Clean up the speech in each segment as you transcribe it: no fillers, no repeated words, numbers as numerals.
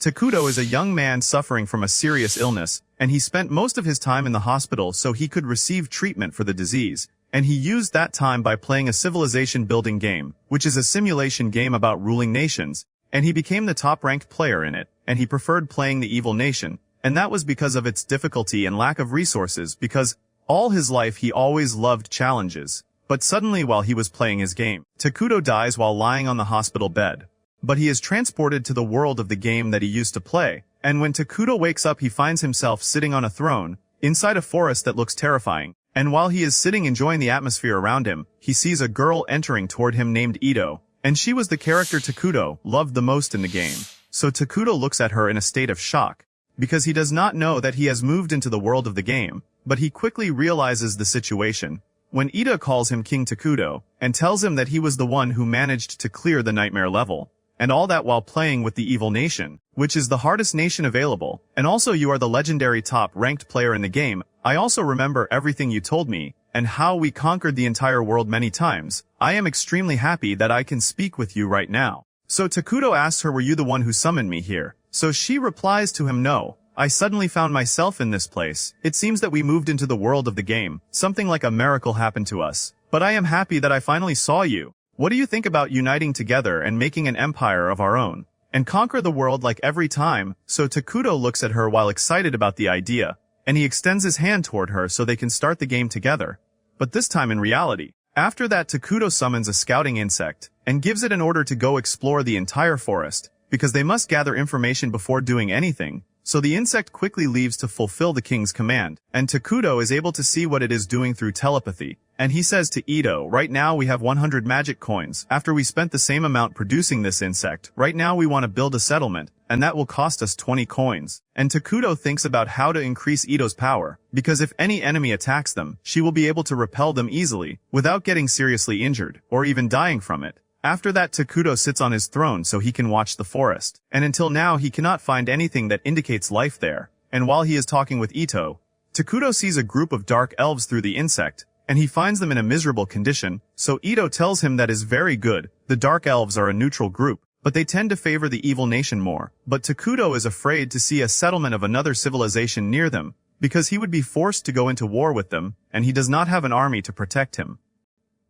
Takuto is a young man suffering from a serious illness, and he spent most of his time in the hospital so he could receive treatment for the disease, and he used that time by playing a civilization-building game, which is a simulation game about ruling nations, and he became the top-ranked player in it, and he preferred playing the evil nation, and that was because of its difficulty and lack of resources because all his life he always loved challenges. But suddenly while he was playing his game, Takuto dies while lying on the hospital bed. But he is transported to the world of the game that he used to play, and when Takuto wakes up he finds himself sitting on a throne, inside a forest that looks terrifying, and while he is sitting enjoying the atmosphere around him, he sees a girl entering toward him named Ito, and she was the character Takuto loved the most in the game. So Takuto looks at her in a state of shock, because he does not know that he has moved into the world of the game, but he quickly realizes the situation when Ida calls him King Takuto, and tells him that he was the one who managed to clear the nightmare level, and all that while playing with the evil nation, which is the hardest nation available, and also you are the legendary top-ranked player in the game. I also remember everything you told me, and how we conquered the entire world many times. I am extremely happy that I can speak with you right now. So Takuto asks her, were you the one who summoned me here? So she replies to him, no. I suddenly found myself in this place. It seems that we moved into the world of the game. Something like a miracle happened to us. But I am happy that I finally saw you. What do you think about uniting together and making an empire of our own? And conquer the world like every time? So Takuto looks at her while excited about the idea, and he extends his hand toward her so they can start the game together. But this time in reality. After that Takuto summons a scouting insect, and gives it an order to go explore the entire forest, because they must gather information before doing anything. So the insect quickly leaves to fulfill the king's command, and Takuto is able to see what it is doing through telepathy. And he says to Ito, right now we have 100 magic coins. After we spent the same amount producing this insect, right now we want to build a settlement, and that will cost us 20 coins. And Takuto thinks about how to increase Ito's power, because if any enemy attacks them, she will be able to repel them easily, without getting seriously injured, or even dying from it. After that Takuto sits on his throne so he can watch the forest, and until now he cannot find anything that indicates life there. And while he is talking with Ito, Takuto sees a group of dark elves through the insect, and he finds them in a miserable condition, so Ito tells him that is very good. The dark elves are a neutral group, but they tend to favor the evil nation more. But Takuto is afraid to see a settlement of another civilization near them, because he would be forced to go into war with them, and he does not have an army to protect him.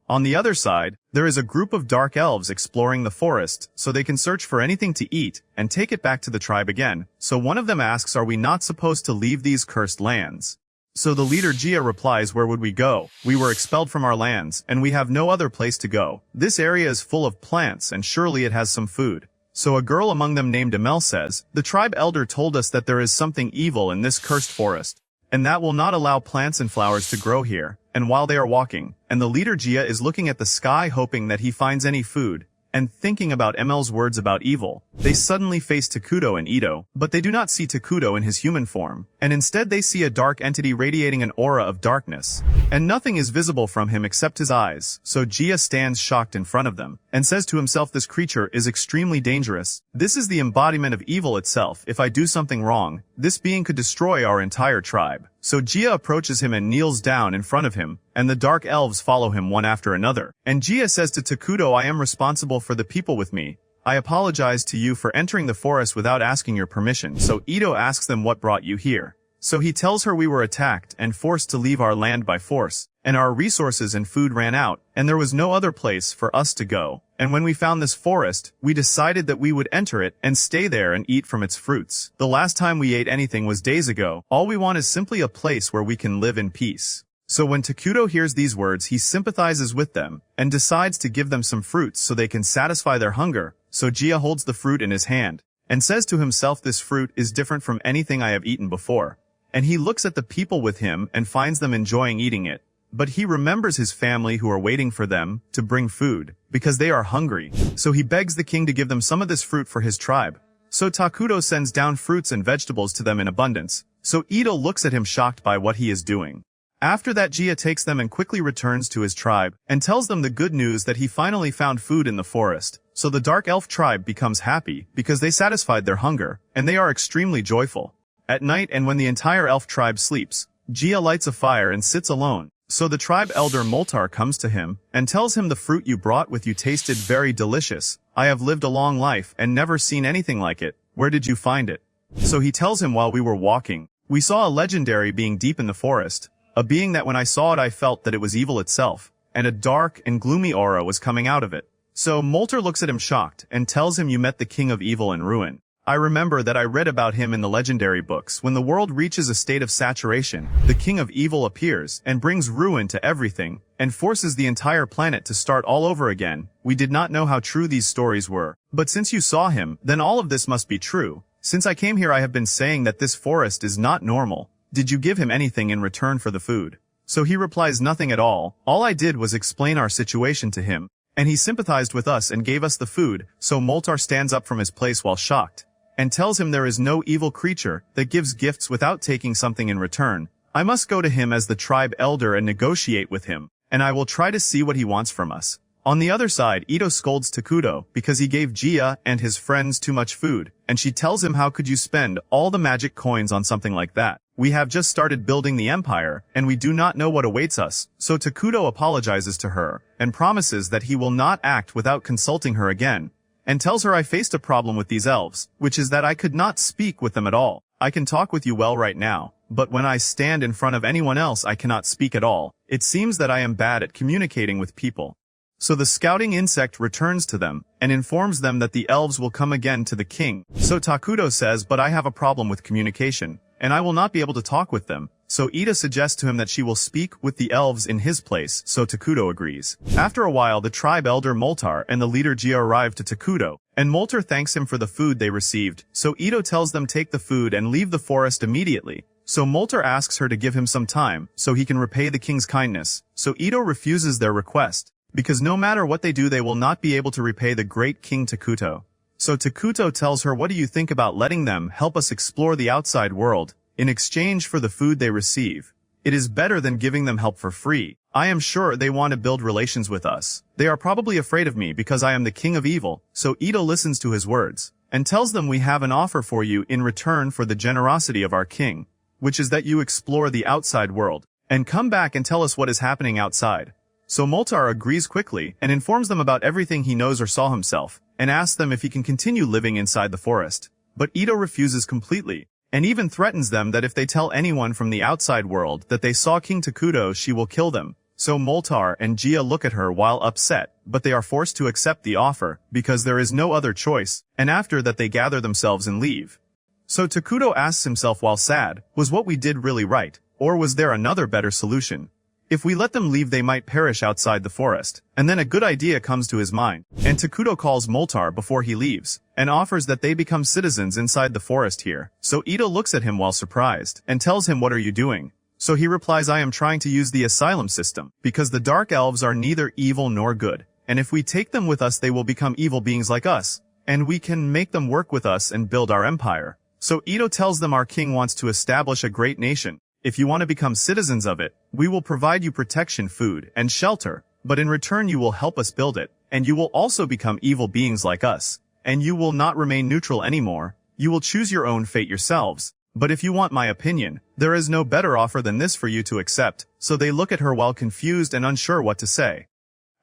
On the other side, there is a group of dark elves exploring the forest, so they can search for anything to eat, and take it back to the tribe again. So one of them asks, are we not supposed to leave these cursed lands? So the leader Gia replies, where would we go? We were expelled from our lands, and we have no other place to go. This area is full of plants, and surely it has some food. So a girl among them named Amel says, the tribe elder told us that there is something evil in this cursed forest, and that will not allow plants and flowers to grow here. And while they are walking, and the leader Gia is looking at the sky hoping that he finds any food, and thinking about Emel's words about evil, they suddenly face Takuto and Ito, but they do not see Takuto in his human form, and instead they see a dark entity radiating an aura of darkness, and nothing is visible from him except his eyes. So Gia stands shocked in front of them, and says to himself, this creature is extremely dangerous. This is the embodiment of evil itself. If I do something wrong, this being could destroy our entire tribe. So Gia approaches him and kneels down in front of him, and the dark elves follow him one after another. And Gia says to Takuto, I am responsible for the people with me. I apologize to you for entering the forest without asking your permission. So Ito asks them what brought you here. So he tells her we were attacked and forced to leave our land by force, and our resources and food ran out, and there was no other place for us to go. And when we found this forest, we decided that we would enter it and stay there and eat from its fruits. The last time we ate anything was days ago. All we want is simply a place where we can live in peace. So when Takuto hears these words, he sympathizes with them and decides to give them some fruits so they can satisfy their hunger. So Gia holds the fruit in his hand and says to himself, this fruit is different from anything I have eaten before. And he looks at the people with him and finds them enjoying eating it. But he remembers his family who are waiting for them to bring food, because they are hungry. So he begs the king to give them some of this fruit for his tribe. So Takuto sends down fruits and vegetables to them in abundance. So Ito looks at him shocked by what he is doing. After that, Gia takes them and quickly returns to his tribe, and tells them the good news that he finally found food in the forest. So the dark elf tribe becomes happy, because they satisfied their hunger, and they are extremely joyful. At night, and when the entire elf tribe sleeps, Gia lights a fire and sits alone. So the tribe elder Moltar comes to him, and tells him the fruit you brought with you tasted very delicious. I have lived a long life and never seen anything like it. Where did you find it? So he tells him while we were walking, we saw a legendary being deep in the forest, a being that when I saw it I felt that it was evil itself, and a dark and gloomy aura was coming out of it. So Molter looks at him shocked and tells him you met the king of evil and ruin. I remember that I read about him in the legendary books. When the world reaches a state of saturation, the king of evil appears and brings ruin to everything and forces the entire planet to start all over again. We did not know how true these stories were, but since you saw him, then all of this must be true. Since I came here I have been saying that this forest is not normal. Did you give him anything in return for the food? So he replies nothing at all. All I did was explain our situation to him, and he sympathized with us and gave us the food. So Moltar stands up from his place while shocked, and tells him there is no evil creature that gives gifts without taking something in return. I must go to him as the tribe elder and negotiate with him, and I will try to see what he wants from us. On the other side, Ito scolds Takuto because he gave Gia and his friends too much food, and she tells him how could you spend all the magic coins on something like that? We have just started building the empire, and we do not know what awaits us. So Takuto apologizes to her, and promises that he will not act without consulting her again, and tells her I faced a problem with these elves, which is that I could not speak with them at all. I can talk with you well right now, but when I stand in front of anyone else I cannot speak at all. It seems that I am bad at communicating with people. So the scouting insect returns to them, and informs them that the elves will come again to the king. So Takuto says, but I have a problem with communication, and I will not be able to talk with them. So Ida suggests to him that she will speak with the elves in his place, so Takuto agrees. After a while the tribe elder Moltar and the leader Gia arrive to Takuto, and Moltar thanks him for the food they received, so Ito tells them take the food and leave the forest immediately. So Moltar asks her to give him some time, so he can repay the king's kindness. So Ito refuses their request, because no matter what they do they will not be able to repay the great King Takuto. So Takuto tells her what do you think about letting them help us explore the outside world, in exchange for the food they receive. It is better than giving them help for free. I am sure they want to build relations with us. They are probably afraid of me because I am the king of evil. So Ito listens to his words, and tells them we have an offer for you in return for the generosity of our king, which is that you explore the outside world, and come back and tell us what is happening outside. So Moltar agrees quickly, and informs them about everything he knows or saw himself, and asks them if he can continue living inside the forest. But Ito refuses completely, and even threatens them that if they tell anyone from the outside world that they saw King Takuto she will kill them. So Moltar and Gia look at her while upset, but they are forced to accept the offer, because there is no other choice, and after that they gather themselves and leave. So Takuto asks himself while sad, was what we did really right, or was there another better solution? If we let them leave they might perish outside the forest. And then a good idea comes to his mind, and Takuto calls Moltar before he leaves, and offers that they become citizens inside the forest here. So Ito looks at him while surprised, and tells him what are you doing? So he replies I am trying to use the asylum system, because the dark elves are neither evil nor good, and if we take them with us they will become evil beings like us, and we can make them work with us and build our empire. So Ito tells them our king wants to establish a great nation. If you want to become citizens of it, we will provide you protection, food, and shelter, but in return you will help us build it, and you will also become evil beings like us, and you will not remain neutral anymore. You will choose your own fate yourselves. But if you want my opinion, there is no better offer than this for you to accept. So they look at her while confused and unsure what to say.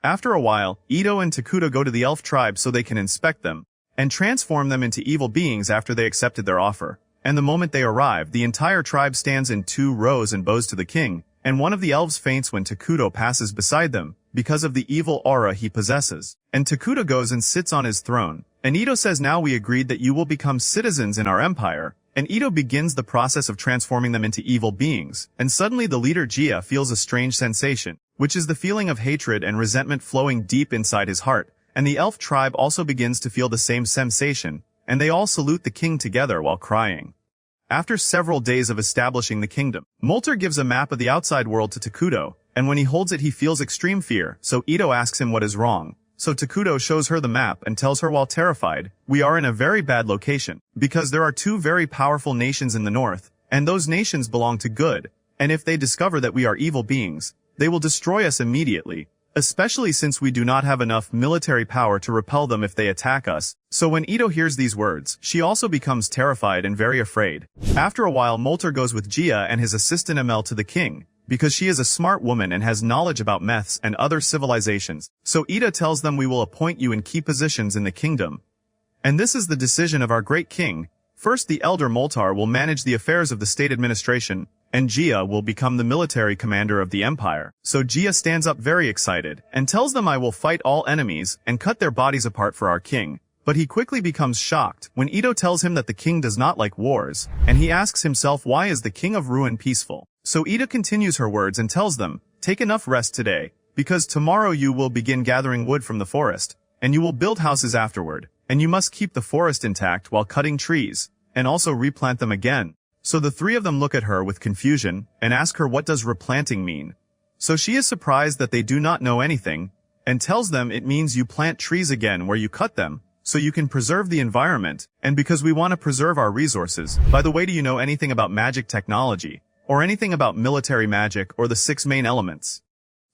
After a while, Ito and Takuto go to the elf tribe so they can inspect them, and transform them into evil beings after they accepted their offer. And the moment they arrive, the entire tribe stands in 2 rows and bows to the king, and one of the elves faints when Takuto passes beside them, because of the evil aura he possesses. And Takuto goes and sits on his throne, and Ito says now we agreed that you will become citizens in our empire, and Ito begins the process of transforming them into evil beings, and suddenly the leader Gia feels a strange sensation, which is the feeling of hatred and resentment flowing deep inside his heart, and the elf tribe also begins to feel the same sensation, and they all salute the king together while crying. After several days of establishing the kingdom, Moltar gives a map of the outside world to Takuto, and when he holds it he feels extreme fear, so Ito asks him what is wrong. So Takuto shows her the map and tells her while terrified, we are in a very bad location, because there are 2 very powerful nations in the north, and those nations belong to good, and if they discover that we are evil beings, they will destroy us immediately. Especially since we do not have enough military power to repel them if they attack us. So when Ito hears these words, she also becomes terrified and very afraid. After a while Moltar goes with Gia and his assistant Amel to the king, because she is a smart woman and has knowledge about myths and other civilizations. So Ida tells them we will appoint you in key positions in the kingdom, And this is the decision of our great king. First, the elder Moltar will manage the affairs of the state administration, and Gia will become the military commander of the empire. So Gia stands up very excited, and tells them I will fight all enemies, and cut their bodies apart for our king. But he quickly becomes shocked when Ito tells him that the king does not like wars, and he asks himself why is the king of ruin peaceful. So Ito continues her words and tells them, take enough rest today, because tomorrow you will begin gathering wood from the forest, and you will build houses afterward, and you must keep the forest intact while cutting trees, and also replant them again. So the three of them look at her with confusion, and ask her what does replanting mean. So she is surprised that they do not know anything, and tells them it means you plant trees again where you cut them, so you can preserve the environment, and because we want to preserve our resources. By the way, do you know anything about magic technology, or anything about military magic or the 6 main elements?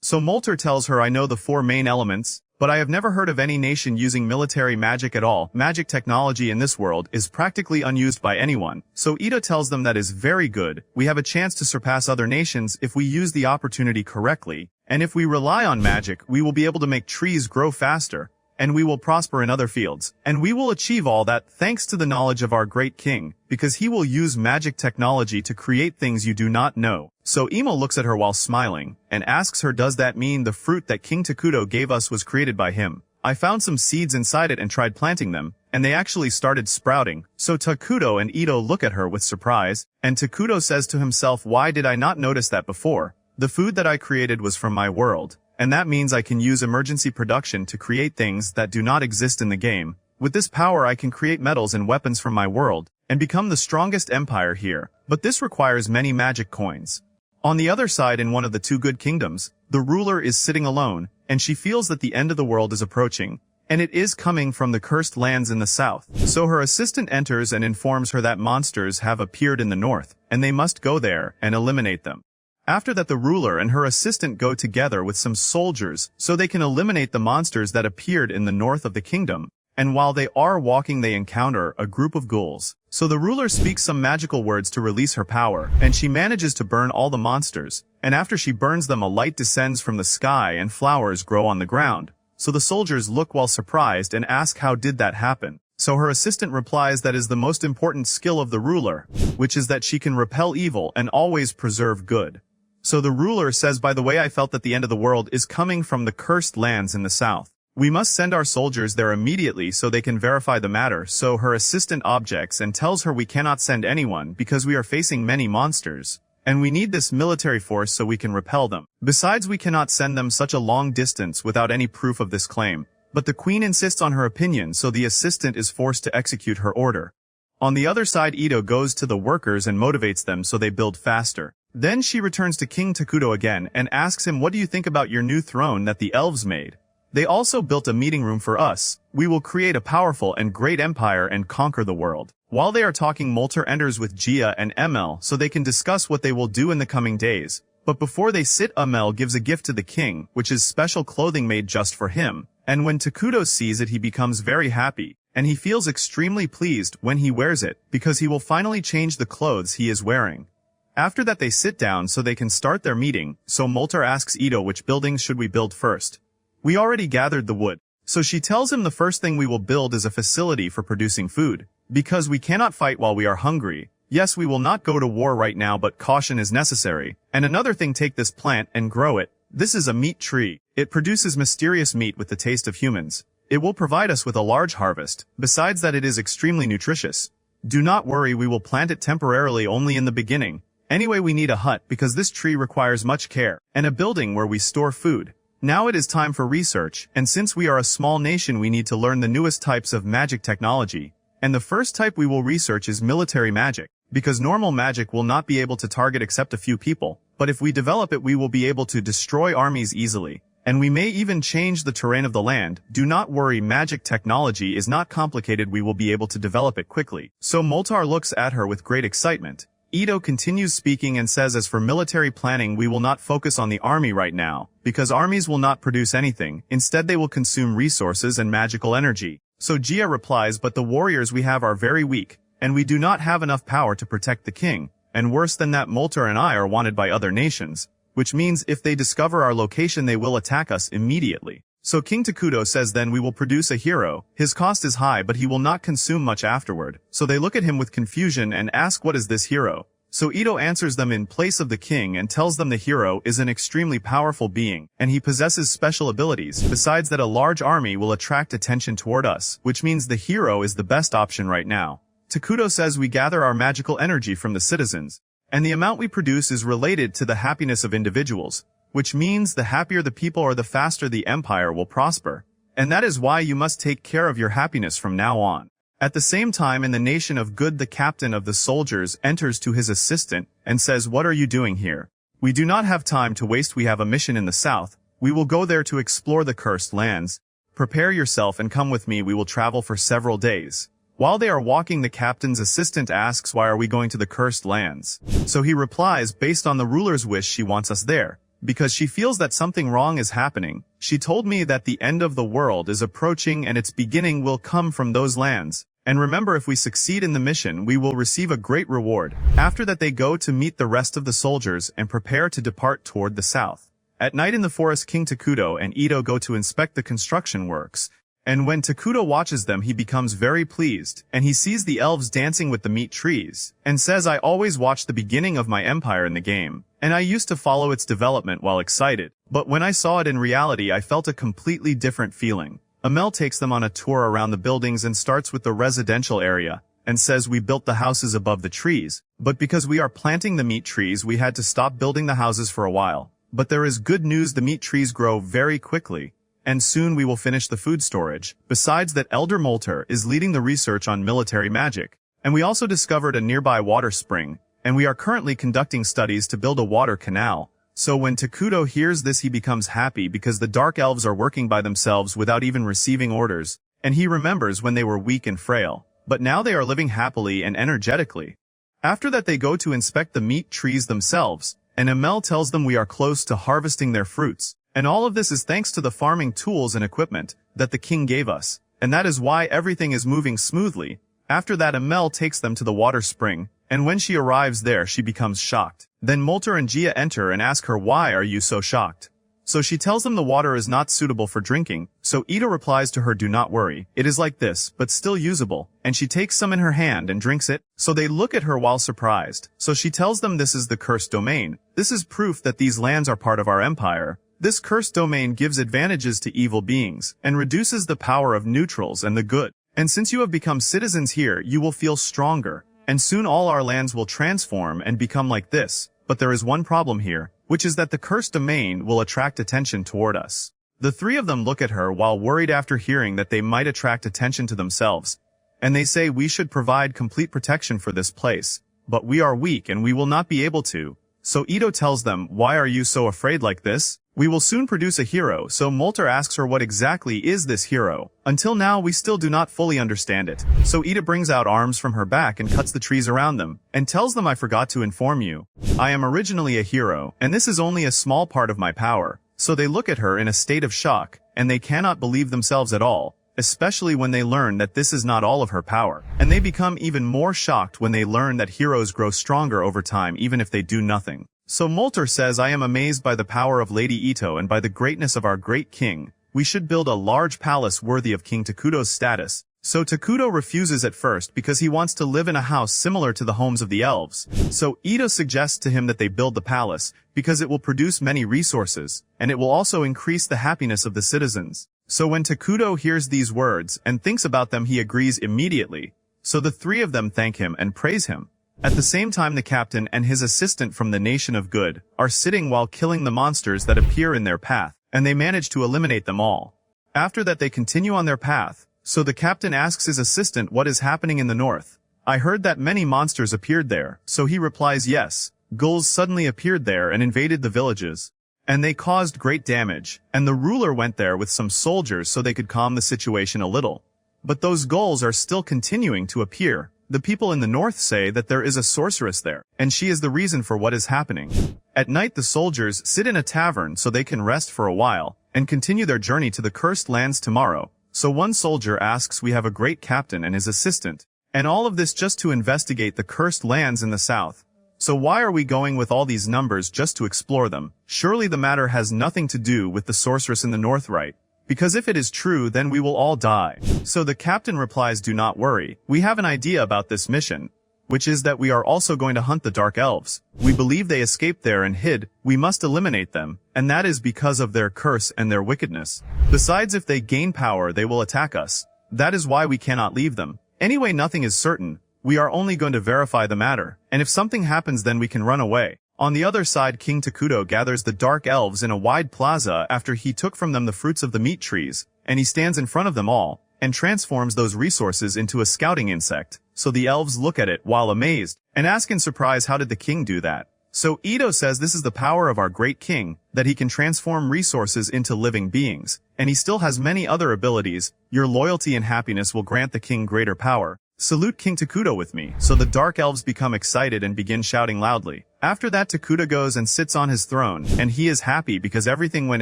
So Moltar tells her I know the 4 main elements, but I have never heard of any nation using military magic at all. Magic technology in this world is practically unused by anyone. So Ida tells them that is very good. We have a chance to surpass other nations if we use the opportunity correctly, and if we rely on magic, we will be able to make trees grow faster, and we will prosper in other fields, and we will achieve all that thanks to the knowledge of our great king, because he will use magic technology to create things you do not know. So Imo looks at her while smiling, and asks her does that mean the fruit that King Takuto gave us was created by him? I found some seeds inside it and tried planting them, and they actually started sprouting. So Takuto and Ito look at her with surprise, and Takuto says to himself why did I not notice that before? The food that I created was from my world. And that means I can use emergency production to create things that do not exist in the game. With this power I can create metals and weapons from my world, and become the strongest empire here, but this requires many magic coins. On the other side in one of the 2 good kingdoms, the ruler is sitting alone, and she feels that the end of the world is approaching, and it is coming from the cursed lands in the south. So her assistant enters and informs her that monsters have appeared in the north, and they must go there and eliminate them. After that the ruler and her assistant go together with some soldiers so they can eliminate the monsters that appeared in the north of the kingdom, and while they are walking they encounter a group of ghouls. So the ruler speaks some magical words to release her power, and she manages to burn all the monsters, and after she burns them a light descends from the sky and flowers grow on the ground. So the soldiers look while surprised and ask how did that happen. So her assistant replies that is the most important skill of the ruler, which is that she can repel evil and always preserve good. So the ruler says by the way I felt that the end of the world is coming from the cursed lands in the south. We must send our soldiers there immediately so they can verify the matter. So her assistant objects and tells her we cannot send anyone because we are facing many monsters, and we need this military force so we can repel them. Besides we cannot send them such a long distance without any proof of this claim. But the queen insists on her opinion so the assistant is forced to execute her order. On the other side Ito goes to the workers and motivates them so they build faster. Then she returns to King Takuto again and asks him what do you think about your new throne that the elves made? They also built a meeting room for us. We will create a powerful and great empire and conquer the world. While they are talking Moltar enters with Gia and Emel so they can discuss what they will do in the coming days. But before they sit Emel gives a gift to the king, which is special clothing made just for him. And when Takuto sees it he becomes very happy, and he feels extremely pleased when he wears it because he will finally change the clothes he is wearing. After that they sit down so they can start their meeting, so Moltar asks Ito which buildings should we build first. We already gathered the wood. So she tells him the first thing we will build is a facility for producing food. Because we cannot fight while we are hungry. Yes, we will not go to war right now but caution is necessary. And another thing take this plant and grow it. This is a meat tree. It produces mysterious meat with the taste of humans. It will provide us with a large harvest. Besides that it is extremely nutritious. Do not worry we will plant it temporarily only in the beginning. Anyway we need a hut because this tree requires much care, and a building where we store food. Now it is time for research, and since we are a small nation we need to learn the newest types of magic technology. And the first type we will research is military magic, because normal magic will not be able to target except a few people, but if we develop it we will be able to destroy armies easily. And we may even change the terrain of the land. Do not worry magic technology is not complicated we will be able to develop it quickly. So Moltar looks at her with great excitement. Ito continues speaking and says as for military planning we will not focus on the army right now, because armies will not produce anything, instead they will consume resources and magical energy. So Gia replies but the warriors we have are very weak, and we do not have enough power to protect the king, and worse than that Moltar and I are wanted by other nations, which means if they discover our location they will attack us immediately. So King Takuto says then we will produce a hero. His cost is high but he will not consume much afterward. So they look at him with confusion and ask what is this hero? So Ito answers them in place of the king and tells them the hero is an extremely powerful being, and he possesses special abilities, besides that a large army will attract attention toward us, which means the hero is the best option right now. Takuto says we gather our magical energy from the citizens, and the amount we produce is related to the happiness of individuals, which means the happier the people are the faster the empire will prosper. And that is why you must take care of your happiness from now on. At the same time in the nation of good the captain of the soldiers enters to his assistant and says, "What are you doing here? We do not have time to waste. We have a mission in the south. We will go there to explore the cursed lands. Prepare yourself and come with me. We will travel for several days." While they are walking, the captain's assistant asks, "Why are we going to the cursed lands?" So he replies, "Based on the ruler's wish, she wants us there, because she feels that something wrong is happening. She told me that the end of the world is approaching and its beginning will come from those lands. And remember, if we succeed in the mission, we will receive a great reward." After that they go to meet the rest of the soldiers and prepare to depart toward the south. At night in the forest, King Takuto and Ito go to inspect the construction works. And when Takuto watches them, he becomes very pleased, and he sees the elves dancing with the meat trees, and says, "I always watched the beginning of my empire in the game, and I used to follow its development while excited. But when I saw it in reality, I felt a completely different feeling." Amel takes them on a tour around the buildings and starts with the residential area, and says, "We built the houses above the trees, but because we are planting the meat trees, we had to stop building the houses for a while. But there is good news, the meat trees grow very quickly, and soon we will finish the food storage. Besides that, Elder Molter is leading the research on military magic, and we also discovered a nearby water spring, and we are currently conducting studies to build a water canal." So when Takuto hears this, he becomes happy because the dark elves are working by themselves without even receiving orders, and he remembers when they were weak and frail, but now they are living happily and energetically. After that they go to inspect the meat trees themselves, and Amel tells them we are close to harvesting their fruits, and all of this is thanks to the farming tools and equipment that the king gave us, and that is why everything is moving smoothly. After that Amel takes them to the water spring, and when she arrives there she becomes shocked. Then Molter and Gia enter and ask her, "Why are you so shocked?" So she tells them the water is not suitable for drinking, so Ito replies to her, "Do not worry, it is like this, but still usable," and she takes some in her hand and drinks it. So they look at her while surprised. So she tells them this is the cursed domain. This is proof that these lands are part of our empire. This cursed domain gives advantages to evil beings, and reduces the power of neutrals and the good. And since you have become citizens here, you will feel stronger. And soon all our lands will transform and become like this. But there is one problem here, which is that the cursed domain will attract attention toward us. The three of them look at her while worried after hearing that they might attract attention to themselves. And they say, "We should provide complete protection for this place, but we are weak and we will not be able to." So Ito tells them, "Why are you so afraid like this? We will soon produce a hero." So Molter asks her what exactly is this hero. Until now we still do not fully understand it. So Ida brings out arms from her back and cuts the trees around them, and tells them, "I forgot to inform you. I am originally a hero, and this is only a small part of my power." So they look at her in a state of shock, and they cannot believe themselves at all, especially when they learn that this is not all of her power. And they become even more shocked when they learn that heroes grow stronger over time even if they do nothing. So Molter says, "I am amazed by the power of Lady Ito and by the greatness of our great king. We should build a large palace worthy of King Takuto's status." So Takuto refuses at first because he wants to live in a house similar to the homes of the elves. So Ito suggests to him that they build the palace because it will produce many resources, and it will also increase the happiness of the citizens. So when Takuto hears these words and thinks about them, he agrees immediately. So the three of them thank him and praise him. At the same time, the captain and his assistant from the nation of good are sitting while killing the monsters that appear in their path, and they manage to eliminate them all. After that they continue on their path, so the captain asks his assistant what is happening in the north. "I heard that many monsters appeared there," so he replies, "Yes. Ghouls suddenly appeared there and invaded the villages, and they caused great damage, and the ruler went there with some soldiers so they could calm the situation a little. But those ghouls are still continuing to appear. The people in the north say that there is a sorceress there, and she is the reason for what is happening." At night the soldiers sit in a tavern so they can rest for a while, and continue their journey to the cursed lands tomorrow. So one soldier asks, "We have a great captain and his assistant, and all of this just to investigate the cursed lands in the south. So why are we going with all these numbers just to explore them? Surely the matter has nothing to do with the sorceress in the north, right? Because if it is true, then we will all die. So the captain replies, do not worry. We have an idea about this mission, which is that we are also going to hunt the Dark Elves. We believe they escaped there and hid. We must eliminate them, and that is because of their curse and their wickedness. Besides, if they gain power, they will attack us. That is why we cannot leave them. Anyway, nothing is certain. We are only going to verify the matter, and if something happens, then we can run away. On the other side, King Takuto gathers the Dark Elves in a wide plaza after he took from them the fruits of the meat trees, and he stands in front of them all, and transforms those resources into a scouting insect. So the elves look at it while amazed, and ask in surprise, how did the king do that? So Ito says this is the power of our great king, that he can transform resources into living beings, and he still has many other abilities. Your loyalty and happiness will grant the king greater power. Salute King Takuto with me. So the Dark Elves become excited and begin shouting loudly. After that, Takuto goes and sits on his throne, and he is happy because everything went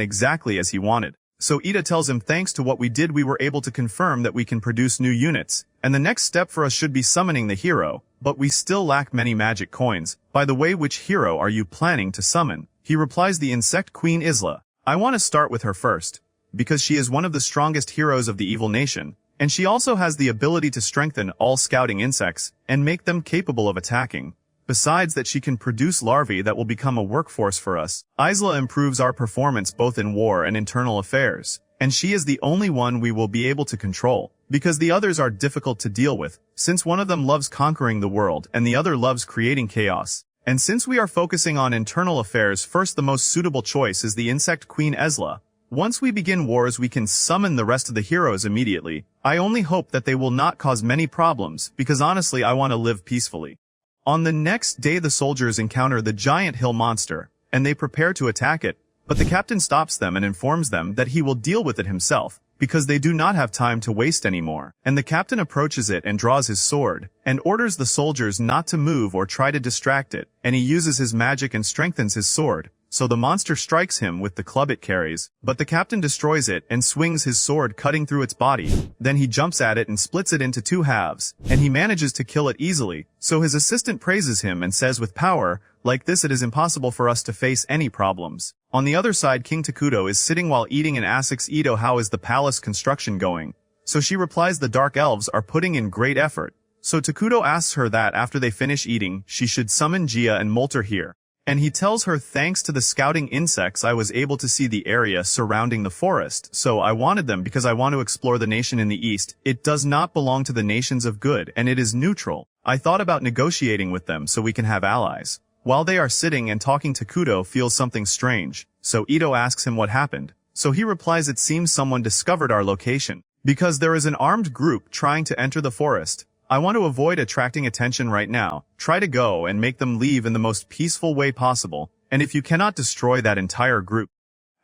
exactly as he wanted. So Ida tells him, thanks to what we did, we were able to confirm that we can produce new units, and the next step for us should be summoning the hero, but we still lack many magic coins. By the way, which hero are you planning to summon? He replies, the insect queen Isla. I want to start with her first, because she is one of the strongest heroes of the evil nation, and she also has the ability to strengthen all scouting insects and make them capable of attacking. Besides that, she can produce larvae that will become a workforce for us. Isla improves our performance both in war and internal affairs, and she is the only one we will be able to control, because the others are difficult to deal with, since one of them loves conquering the world and the other loves creating chaos. And since we are focusing on internal affairs first, the most suitable choice is the insect queen Isla. Once we begin wars, we can summon the rest of the heroes immediately. I only hope that they will not cause many problems, because honestly I want to live peacefully. On the next day, the soldiers encounter the giant hill monster, and they prepare to attack it, but the captain stops them and informs them that he will deal with it himself, because they do not have time to waste anymore. And the captain approaches it and draws his sword, and orders the soldiers not to move or try to distract it, and he uses his magic and strengthens his sword. So the monster strikes him with the club it carries, but the captain destroys it and swings his sword, cutting through its body. Then he jumps at it and splits it into two halves, and he manages to kill it easily. So his assistant praises him and says, with power like this, it is impossible for us to face any problems. On the other side, King Takuto is sitting while eating and asks Ito how is the palace construction going. So she replies, the Dark Elves are putting in great effort. So Takuto asks her that after they finish eating, she should summon Gia and Molter here. And he tells her, thanks to the scouting insects, I was able to see the area surrounding the forest, so I wanted them because I want to explore the nation in the east. It does not belong to the nations of good, and it is neutral. I thought about negotiating with them so we can have allies. While they are sitting and talking, Takuto feels something strange, so Ito asks him what happened. So he replies, it seems someone discovered our location, because there is an armed group trying to enter the forest. I want to avoid attracting attention right now. Try to go and make them leave in the most peaceful way possible, and if you cannot destroy that entire group.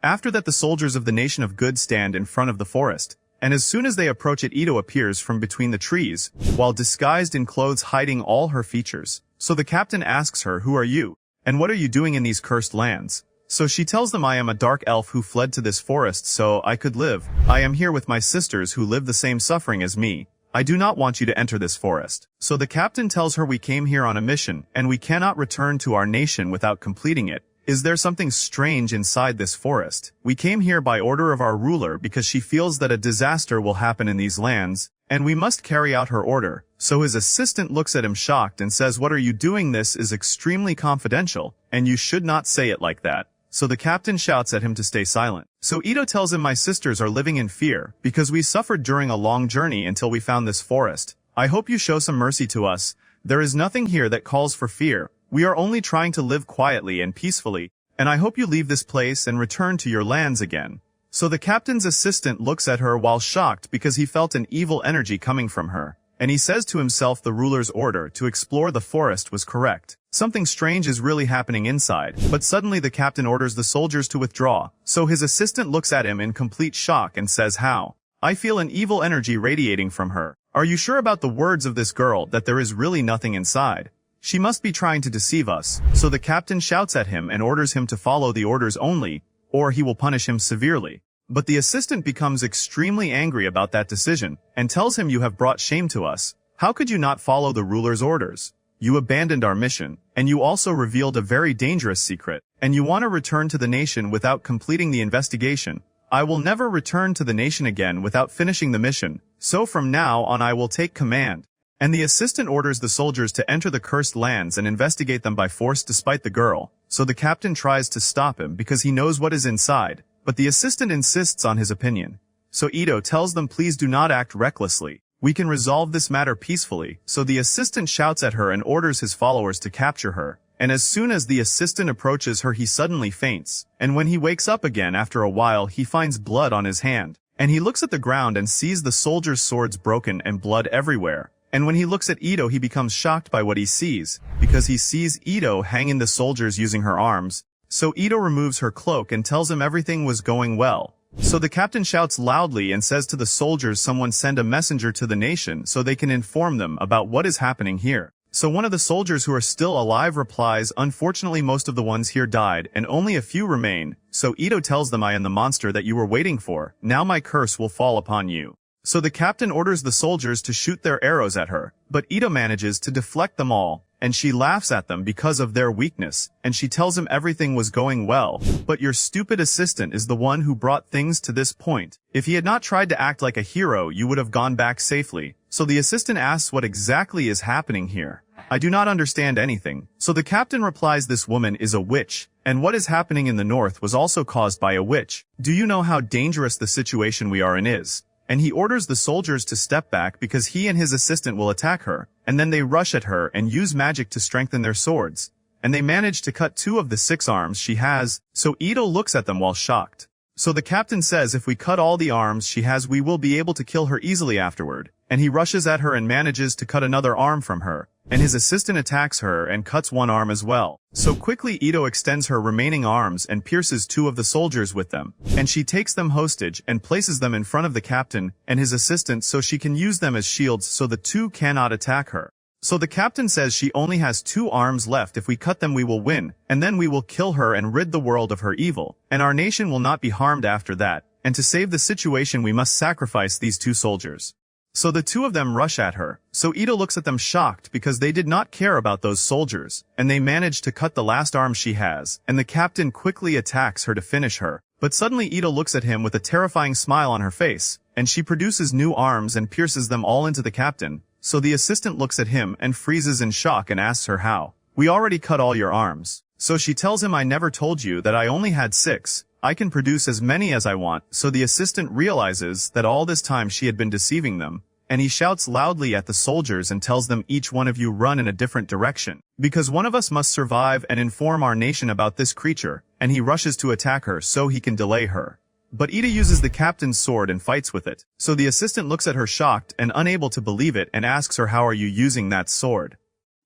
After that, the soldiers of the nation of good stand in front of the forest, and as soon as they approach it, Ito appears from between the trees, while disguised in clothes hiding all her features. So the captain asks her, who are you? And what are you doing in these cursed lands? So she tells them, I am a dark elf who fled to this forest so I could live. I am here with my sisters who live the same suffering as me. I do not want you to enter this forest. So the captain tells her, we came here on a mission, and we cannot return to our nation without completing it. Is there something strange inside this forest? We came here by order of our ruler because she feels that a disaster will happen in these lands, and we must carry out her order. So his assistant looks at him shocked and says, what are you doing? This is extremely confidential, and you should not say it like that. So the captain shouts at him to stay silent. So Ito tells him, my sisters are living in fear, because we suffered during a long journey until we found this forest. I hope you show some mercy to us. There is nothing here that calls for fear. We are only trying to live quietly and peacefully, and I hope you leave this place and return to your lands again. So the captain's assistant looks at her while shocked because he felt an evil energy coming from her, and he says to himself, the ruler's order to explore the forest was correct. Something strange is really happening inside, but suddenly the captain orders the soldiers to withdraw, so his assistant looks at him in complete shock and says, how? I feel an evil energy radiating from her. Are you sure about the words of this girl that there is really nothing inside? She must be trying to deceive us. So the captain shouts at him and orders him to follow the orders only, or he will punish him severely. But the assistant becomes extremely angry about that decision, and tells him, you have brought shame to us. How could you not follow the ruler's orders? You abandoned our mission, and you also revealed a very dangerous secret, and you want to return to the nation without completing the investigation. I will never return to the nation again without finishing the mission, so from now on I will take command. And the assistant orders the soldiers to enter the cursed lands and investigate them by force despite the girl, so the captain tries to stop him because he knows what is inside, but the assistant insists on his opinion. So Ito tells them please do not act recklessly. We can resolve this matter peacefully, so the assistant shouts at her and orders his followers to capture her. And as soon as the assistant approaches her he suddenly faints, and when he wakes up again after a while he finds blood on his hand. And he looks at the ground and sees the soldiers' swords broken and blood everywhere. And when he looks at Ito he becomes shocked by what he sees, because he sees Ito hanging the soldiers using her arms. So Ito removes her cloak and tells him everything was going well. So the captain shouts loudly and says to the soldiers someone send a messenger to the nation so they can inform them about what is happening here. So one of the soldiers who are still alive replies, unfortunately most of the ones here died and only a few remain. So Ito tells them I am the monster that you were waiting for, now my curse will fall upon you. So the captain orders the soldiers to shoot their arrows at her, but Ito manages to deflect them all, and she laughs at them because of their weakness, and she tells him everything was going well, but your stupid assistant is the one who brought things to this point. If he had not tried to act like a hero you would have gone back safely. So the assistant asks what exactly is happening here. I do not understand anything. So the captain replies this woman is a witch, and what is happening in the north was also caused by a witch. Do you know how dangerous the situation we are in is? And he orders the soldiers to step back because he and his assistant will attack her, and then they rush at her and use magic to strengthen their swords. And they manage to cut 2 of the 6 arms she has, so Ito looks at them while shocked. So the captain says if we cut all the arms she has we will be able to kill her easily afterward, and he rushes at her and manages to cut another arm from her, and his assistant attacks her and cuts 1 arm as well. So quickly Ito extends her remaining arms and pierces 2 of the soldiers with them, and she takes them hostage and places them in front of the captain and his assistant so she can use them as shields so the 2 cannot attack her. So the captain says she only has 2 arms left, if we cut them we will win, and then we will kill her and rid the world of her evil, and our nation will not be harmed after that, and to save the situation we must sacrifice these 2 soldiers. So the 2 of them rush at her, so Ito looks at them shocked because they did not care about those soldiers, and they manage to cut the last arm she has, and the captain quickly attacks her to finish her. But suddenly Ito looks at him with a terrifying smile on her face, and she produces new arms and pierces them all into the captain. So the assistant looks at him and freezes in shock and asks her how. We already cut all your arms. So she tells him I never told you that I only had 6. I can produce as many as I want. So the assistant realizes that all this time she had been deceiving them, and he shouts loudly at the soldiers and tells them each one of you run in a different direction, because one of us must survive and inform our nation about this creature, and he rushes to attack her so he can delay her. But Ida uses the captain's sword and fights with it, so the assistant looks at her shocked and unable to believe it and asks her how are you using that sword?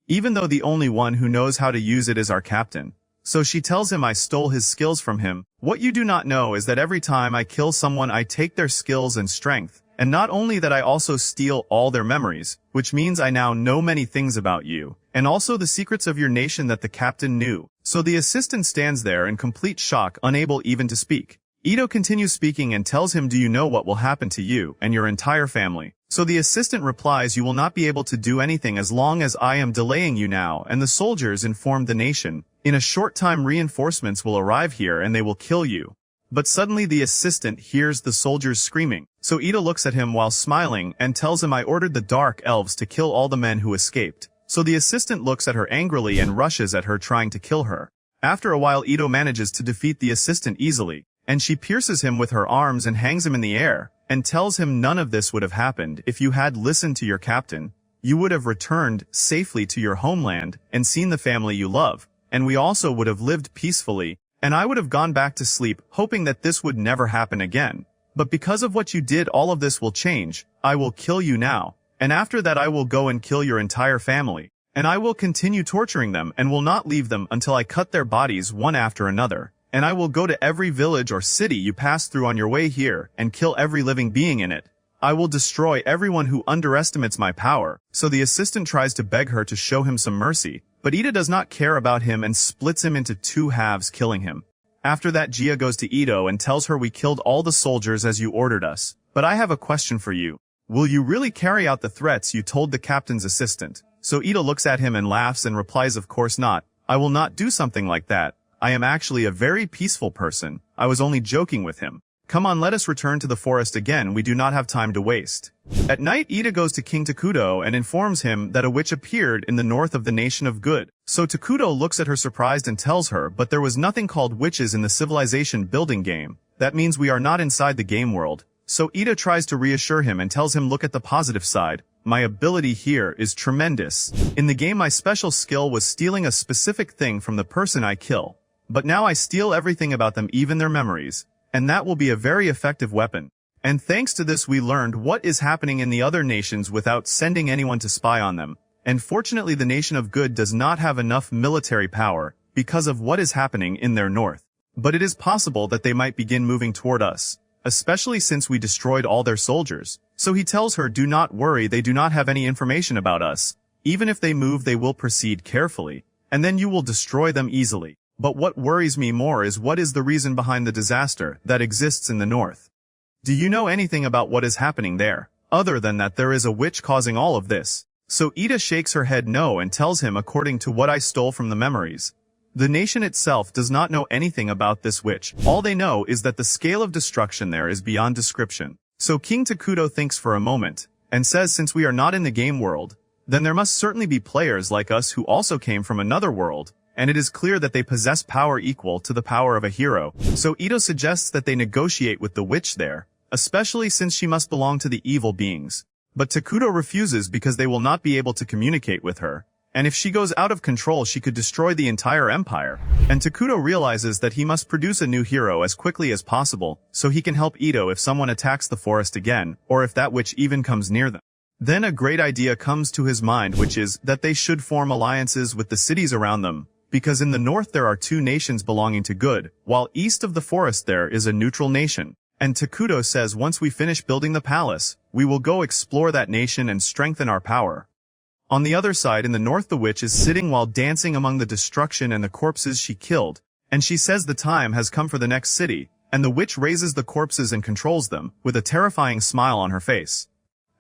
Even though the only one who knows how to use it is our captain. So she tells him I stole his skills from him. What you do not know is that every time I kill someone I take their skills and strength, and not only that I also steal all their memories, which means I now know many things about you, and also the secrets of your nation that the captain knew. So the assistant stands there in complete shock, unable even to speak. Ito continues speaking and tells him, do you know what will happen to you and your entire family? So the assistant replies, you will not be able to do anything as long as I am delaying you now, and the soldiers informed the nation. In a short time reinforcements will arrive here and they will kill you. But suddenly the assistant hears the soldiers screaming. So Ito looks at him while smiling and tells him I ordered the dark elves to kill all the men who escaped. So the assistant looks at her angrily and rushes at her trying to kill her. After a while Ito manages to defeat the assistant easily, and she pierces him with her arms and hangs him in the air, and tells him none of this would have happened if you had listened to your captain. You would have returned safely to your homeland and seen the family you love, and we also would have lived peacefully, and I would have gone back to sleep hoping that this would never happen again. But because of what you did, all of this will change. I will kill you now, and after that I will go and kill your entire family, and I will continue torturing them and will not leave them until I cut their bodies one after another. And I will go to every village or city you pass through on your way here and kill every living being in it. I will destroy everyone who underestimates my power. So the assistant tries to beg her to show him some mercy, but Ida does not care about him and splits him into 2 halves, killing him. After that Gia goes to Ito and tells her we killed all the soldiers as you ordered us. But I have a question for you. Will you really carry out the threats you told the captain's assistant? So Ito looks at him and laughs and replies, of course not. I will not do something like that. I am actually a very peaceful person. I was only joking with him. Come on, let us return to the forest again, we do not have time to waste. At night, Ida goes to King Takuto and informs him that a witch appeared in the north of the nation of good. So Takuto looks at her surprised and tells her, but there was nothing called witches in the civilization building game. That means we are not inside the game world. So Ida tries to reassure him and tells him, look at the positive side. My ability here is tremendous. In the game, my special skill was stealing a specific thing from the person I kill. But now I steal everything about them, even their memories. And that will be a very effective weapon. And thanks to this, we learned what is happening in the other nations without sending anyone to spy on them. And fortunately, the nation of good does not have enough military power because of what is happening in their north. But it is possible that they might begin moving toward us, especially since we destroyed all their soldiers. So he tells her, do not worry, they do not have any information about us. Even if they move, they will proceed carefully, and then you will destroy them easily. But what worries me more is what is the reason behind the disaster that exists in the north. Do you know anything about what is happening there, other than that there is a witch causing all of this? So Ida shakes her head no and tells him, according to what I stole from the memories, the nation itself does not know anything about this witch. All they know is that the scale of destruction there is beyond description. So King Takuto thinks for a moment, and says, since we are not in the game world, then there must certainly be players like us who also came from another world, and it is clear that they possess power equal to the power of a hero. So Ito suggests that they negotiate with the witch there, especially since she must belong to the evil beings. But Takuto refuses because they will not be able to communicate with her, and if she goes out of control she could destroy the entire empire. And Takuto realizes that he must produce a new hero as quickly as possible, so he can help Ito if someone attacks the forest again, or if that witch even comes near them. Then a great idea comes to his mind, which is that they should form alliances with the cities around them, because in the north there are two nations belonging to good, while east of the forest there is a neutral nation. And Takuto says once we finish building the palace, we will go explore that nation and strengthen our power. On the other side in the north the witch is sitting while dancing among the destruction and the corpses she killed, and she says the time has come for the next city, and the witch raises the corpses and controls them, with a terrifying smile on her face.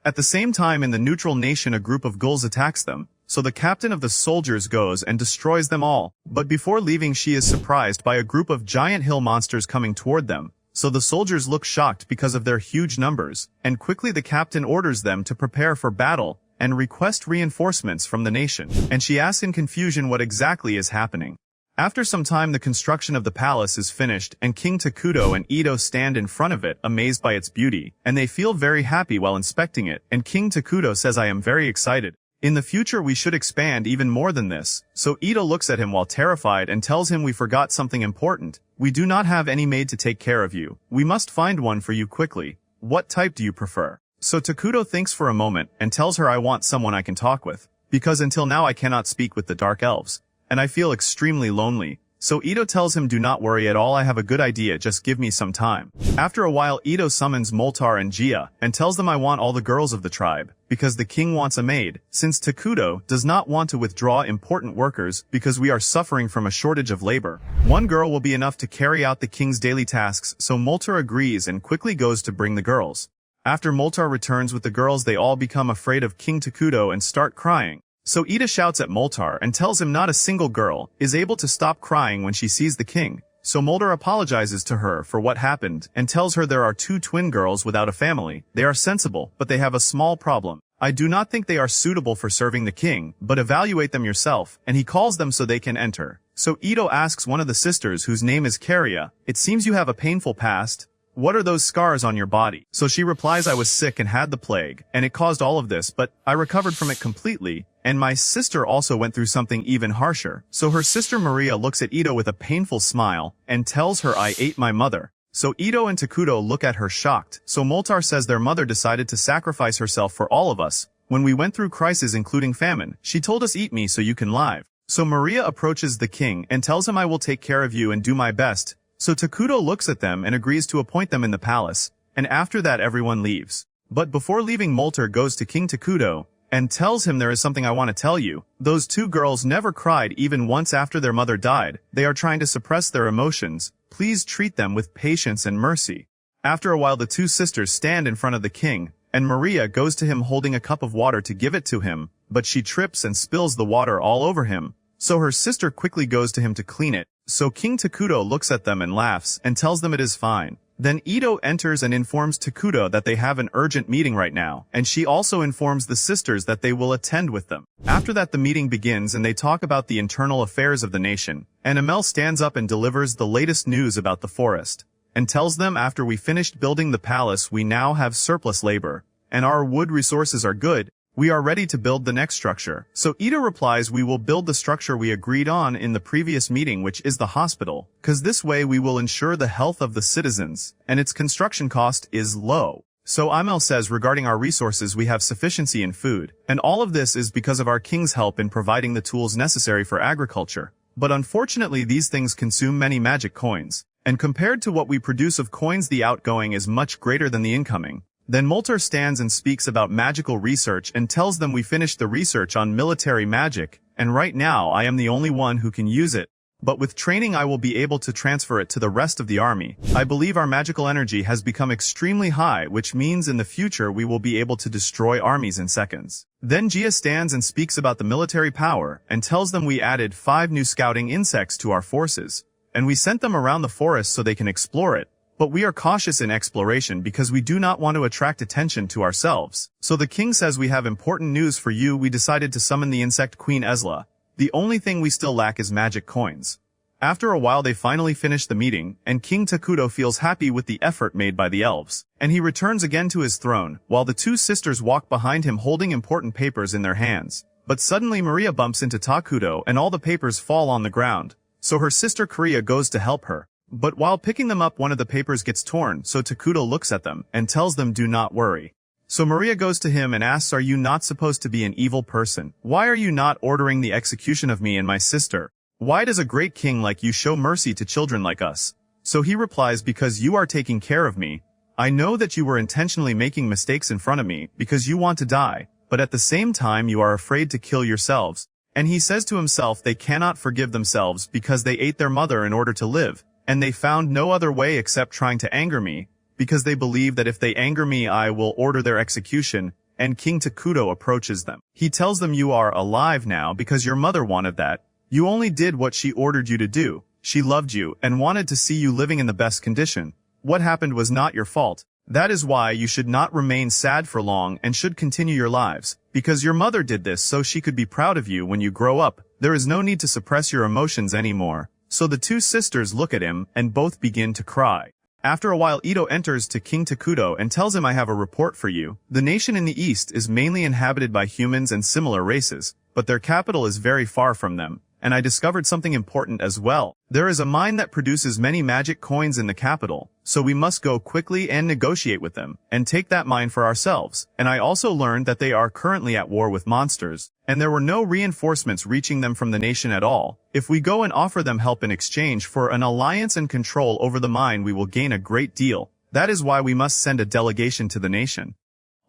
At the same time in the neutral nation a group of ghouls attacks them, so the captain of the soldiers goes and destroys them all, but before leaving she is surprised by a group of giant hill monsters coming toward them, so the soldiers look shocked because of their huge numbers, and quickly the captain orders them to prepare for battle, and request reinforcements from the nation, and she asks in confusion what exactly is happening. After some time the construction of the palace is finished, and King Takuto and Ito stand in front of it, amazed by its beauty, and they feel very happy while inspecting it, and King Takuto says I am very excited. In the future we should expand even more than this, so Ito looks at him while terrified and tells him we forgot something important. We do not have any maid to take care of you. We must find one for you quickly. What type do you prefer? So Takuto thinks for a moment and tells her I want someone I can talk with, because until now I cannot speak with the dark elves, and I feel extremely lonely. So Ito tells him do not worry at all, I have a good idea, just give me some time. After a while Ito summons Moltar and Gia, and tells them I want all the girls of the tribe, because the king wants a maid, since Takuto does not want to withdraw important workers because we are suffering from a shortage of labor. One girl will be enough to carry out the king's daily tasks, so Moltar agrees and quickly goes to bring the girls. After Moltar returns with the girls they all become afraid of King Takuto and start crying. So Ida shouts at Moltar and tells him not a single girl is able to stop crying when she sees the king. So Moltar apologizes to her for what happened and tells her there are two twin girls without a family. They are sensible, but they have a small problem. I do not think they are suitable for serving the king, but evaluate them yourself, and he calls them so they can enter. So Ito asks one of the sisters whose name is Karia, it seems you have a painful past. What are those scars on your body? So she replies I was sick and had the plague, and it caused all of this, but I recovered from it completely, and my sister also went through something even harsher. So her sister Maria looks at Ito with a painful smile, and tells her I ate my mother. So Ito and Takuto look at her shocked, so Moltar says their mother decided to sacrifice herself for all of us. When we went through crises including famine, she told us eat me so you can live. So Maria approaches the king and tells him I will take care of you and do my best. So Takuto looks at them and agrees to appoint them in the palace, and after that everyone leaves. But before leaving Moltar goes to King Takuto, and tells him there is something I want to tell you. Those two girls never cried even once after their mother died. They are trying to suppress their emotions. Please treat them with patience and mercy. After a while the two sisters stand in front of the king, and Maria goes to him holding a cup of water to give it to him, but she trips and spills the water all over him. So her sister quickly goes to him to clean it. So King Takuto looks at them and laughs and tells them it is fine. Then Ito enters and informs Takuto that they have an urgent meeting right now, and she also informs the sisters that they will attend with them. After that, the meeting begins and they talk about the internal affairs of the nation, and Amel stands up and delivers the latest news about the forest, and tells them after we finished building the palace we now have surplus labor, and our wood resources are good. We are ready to build the next structure. So Ito replies we will build the structure we agreed on in the previous meeting, which is the hospital, cause this way we will ensure the health of the citizens, and its construction cost is low. So Amel says regarding our resources we have sufficiency in food, and all of this is because of our king's help in providing the tools necessary for agriculture. But unfortunately these things consume many magic coins, and compared to what we produce of coins the outgoing is much greater than the incoming. Then Molter stands and speaks about magical research and tells them we finished the research on military magic, and right now I am the only one who can use it. But with training I will be able to transfer it to the rest of the army. I believe our magical energy has become extremely high, which means in the future we will be able to destroy armies in seconds. Then Gia stands and speaks about the military power and tells them we added 5 new scouting insects to our forces, and we sent them around the forest so they can explore it. But we are cautious in exploration because we do not want to attract attention to ourselves. So the king says we have important news for you. We decided to summon the insect Queen Esla. The only thing we still lack is magic coins. After a while they finally finish the meeting, and King Takuto feels happy with the effort made by the elves. And he returns again to his throne, while the 2 sisters walk behind him holding important papers in their hands. But suddenly Maria bumps into Takuto and all the papers fall on the ground. So her sister Korea goes to help her. But while picking them up one of the papers gets torn, so Takuto looks at them and tells them do not worry. So Maria goes to him and asks, are you not supposed to be an evil person? Why are you not ordering the execution of me and my sister? Why does a great king like you show mercy to children like us? So he replies, because you are taking care of me. I know that you were intentionally making mistakes in front of me because you want to die, but at the same time you are afraid to kill yourselves. And he says to himself they cannot forgive themselves because they ate their mother in order to live. And they found no other way except trying to anger me, because they believe that if they anger me I will order their execution, and King Takuto approaches them. He tells them you are alive now because your mother wanted that. You only did what she ordered you to do. She loved you and wanted to see you living in the best condition. What happened was not your fault. That is why you should not remain sad for long and should continue your lives, because your mother did this so she could be proud of you when you grow up. There is no need to suppress your emotions anymore. So the 2 sisters look at him and both begin to cry. After a while Ito enters to King Takuto and tells him I have a report for you. The nation in the east is mainly inhabited by humans and similar races, but their capital is very far from them. And I discovered something important as well. There is a mine that produces many magic coins in the capital, so we must go quickly and negotiate with them, and take that mine for ourselves. And I also learned that they are currently at war with monsters, and there were no reinforcements reaching them from the nation at all. If we go and offer them help in exchange for an alliance and control over the mine we will gain a great deal. That is why we must send a delegation to the nation.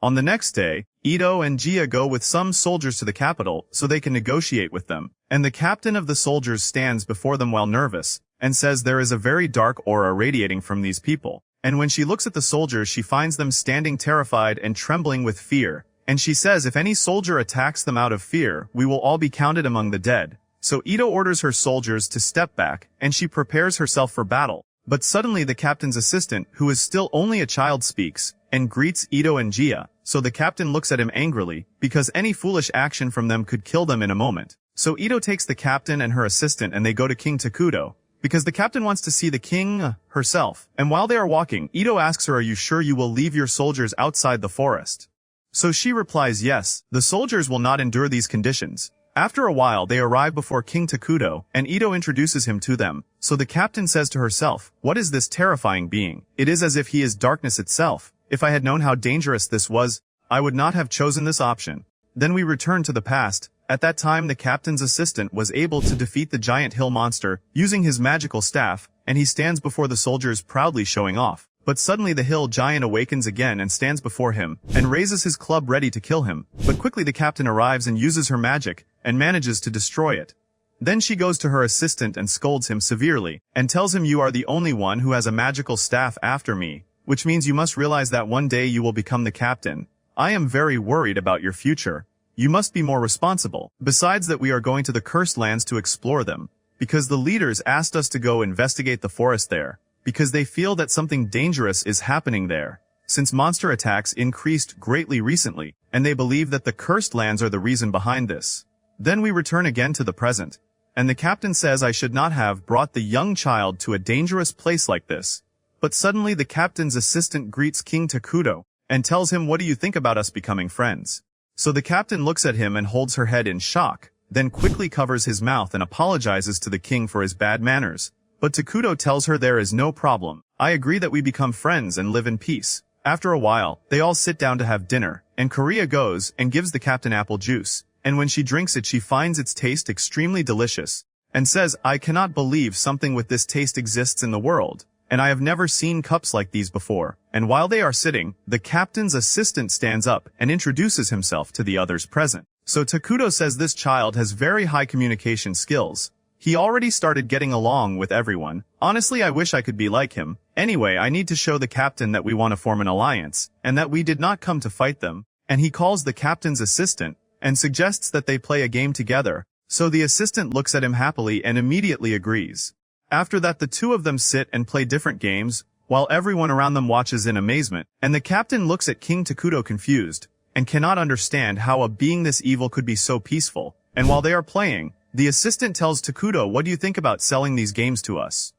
On the next day, Ito and Gia go with some soldiers to the capital so they can negotiate with them, and the captain of the soldiers stands before them while nervous, and says there is a very dark aura radiating from these people. And when she looks at the soldiers she finds them standing terrified and trembling with fear, and she says if any soldier attacks them out of fear, we will all be counted among the dead. So Ito orders her soldiers to step back, and she prepares herself for battle. But suddenly the captain's assistant, who is still only a child, speaks, and greets Ito and Gia, so the captain looks at him angrily, because any foolish action from them could kill them in a moment. So Ito takes the captain and her assistant and they go to King Takuto, because the captain wants to see the king herself. And while they are walking, Ito asks her, are you sure you will leave your soldiers outside the forest? So she replies yes, the soldiers will not endure these conditions. After a while they arrive before King Takuto, and Ito introduces him to them. So the captain says to herself, what is this terrifying being? It is as if he is darkness itself. If I had known how dangerous this was, I would not have chosen this option. Then we return to the past. At that time the captain's assistant was able to defeat the giant hill monster, using his magical staff, and he stands before the soldiers proudly showing off. But suddenly the hill giant awakens again and stands before him, and raises his club ready to kill him. But quickly the captain arrives and uses her magic, and manages to destroy it. Then she goes to her assistant and scolds him severely, and tells him you are the only one who has a magical staff after me, which means you must realize that one day you will become the captain. I am very worried about your future. You must be more responsible. Besides that we are going to the cursed lands to explore them, because the leaders asked us to go investigate the forest there. because they feel that something dangerous is happening there, since monster attacks increased greatly recently, and they believe that the cursed lands are the reason behind this. Then we return again to the present, and the captain says I should not have brought the young child to a dangerous place like this. But suddenly the captain's assistant greets King Takuto, and tells him, what do you think about us becoming friends? So the captain looks at him and holds her head in shock, then quickly covers his mouth and apologizes to the king for his bad manners. But Takuto tells her there is no problem. I agree that we become friends and live in peace. After a while, they all sit down to have dinner, and Korea goes and gives the captain apple juice, and when she drinks it she finds its taste extremely delicious, and says, I cannot believe something with this taste exists in the world, and I have never seen cups like these before. And while they are sitting, the captain's assistant stands up and introduces himself to the others present. So Takuto says this child has very high communication skills. He already started getting along with everyone. Honestly, I wish I could be like him. Anyway, I need to show the captain that we want to form an alliance, and that we did not come to fight them. And he calls the captain's assistant, and suggests that they play a game together. So the assistant looks at him happily and immediately agrees. After that, the two of them sit and play different games, while everyone around them watches in amazement, and the captain looks at King Takuto confused, and cannot understand how a being this evil could be so peaceful. And while they are playing, the assistant tells Takuto, what do you think about selling these games to us?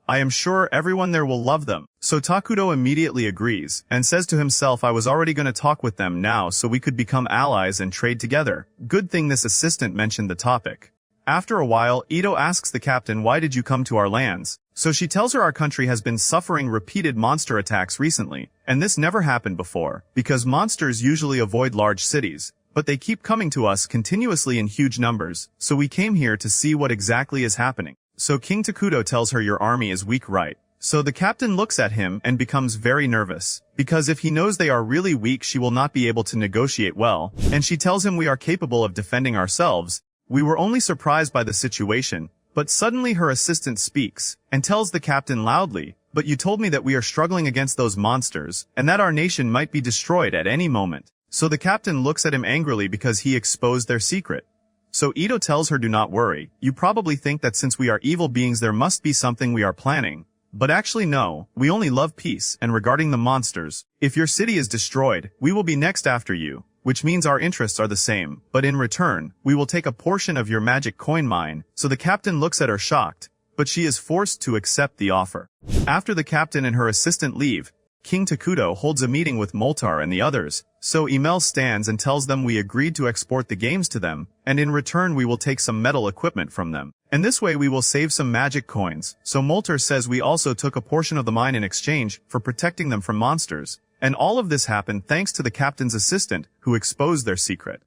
I am sure everyone there will love them. So Takuto immediately agrees, and says to himself, I was already going to talk with them now so we could become allies and trade together. Good thing this assistant mentioned the topic. After a while, Ito asks the captain, why did you come to our lands? So she tells her our country has been suffering repeated monster attacks recently, and this never happened before, because monsters usually avoid large cities, but they keep coming to us continuously in huge numbers, so we came here to see what exactly is happening. So King Takuto tells her your army is weak, right? So the captain looks at him and becomes very nervous, because if he knows they are really weak she will not be able to negotiate well, and she tells him we are capable of defending ourselves. We were only surprised by the situation, but suddenly her assistant speaks, and tells the captain loudly, but you told me that we are struggling against those monsters, and that our nation might be destroyed at any moment. So the captain looks at him angrily because he exposed their secret. So Ito tells her, do not worry, you probably think that since we are evil beings there must be something we are planning. But actually no, we only love peace, and regarding the monsters, if your city is destroyed, we will be next after you. Which means our interests are the same, but in return, we will take a portion of your magic coin mine. So the captain looks at her shocked, but she is forced to accept the offer. After the captain and her assistant leave, King Takuto holds a meeting with Moltar and the others, so Emil stands and tells them we agreed to export the games to them, and in return we will take some metal equipment from them. And this way we will save some magic coins. So Moltar says we also took a portion of the mine in exchange for protecting them from monsters. And all of this happened thanks to the captain's assistant, who exposed their secret.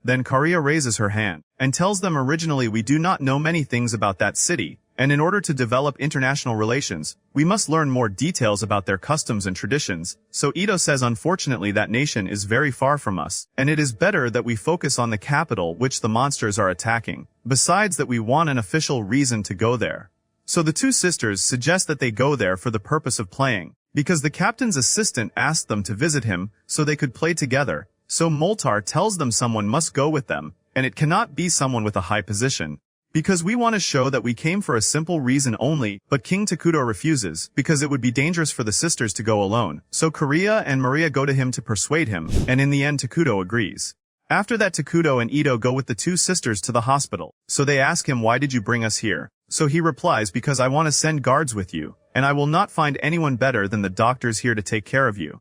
Then Karia raises her hand, and tells them originally we do not know many things about that city, and in order to develop international relations, we must learn more details about their customs and traditions. So Ito says unfortunately that nation is very far from us, and it is better that we focus on the capital which the monsters are attacking. Besides that we want an official reason to go there. So the two sisters suggest that they go there for the purpose of playing, because the captain's assistant asked them to visit him so they could play together. So Moltar tells them someone must go with them, and it cannot be someone with a high position. Because we want to show that we came for a simple reason only, but King Takuto refuses, because it would be dangerous for the sisters to go alone. So Korea and Maria go to him to persuade him, and in the end Takuto agrees. After that Takuto and Ito go with the two sisters to the hospital. So they ask him, why did you bring us here? So he replies, because I want to send guards with you, and I will not find anyone better than the doctors here to take care of you.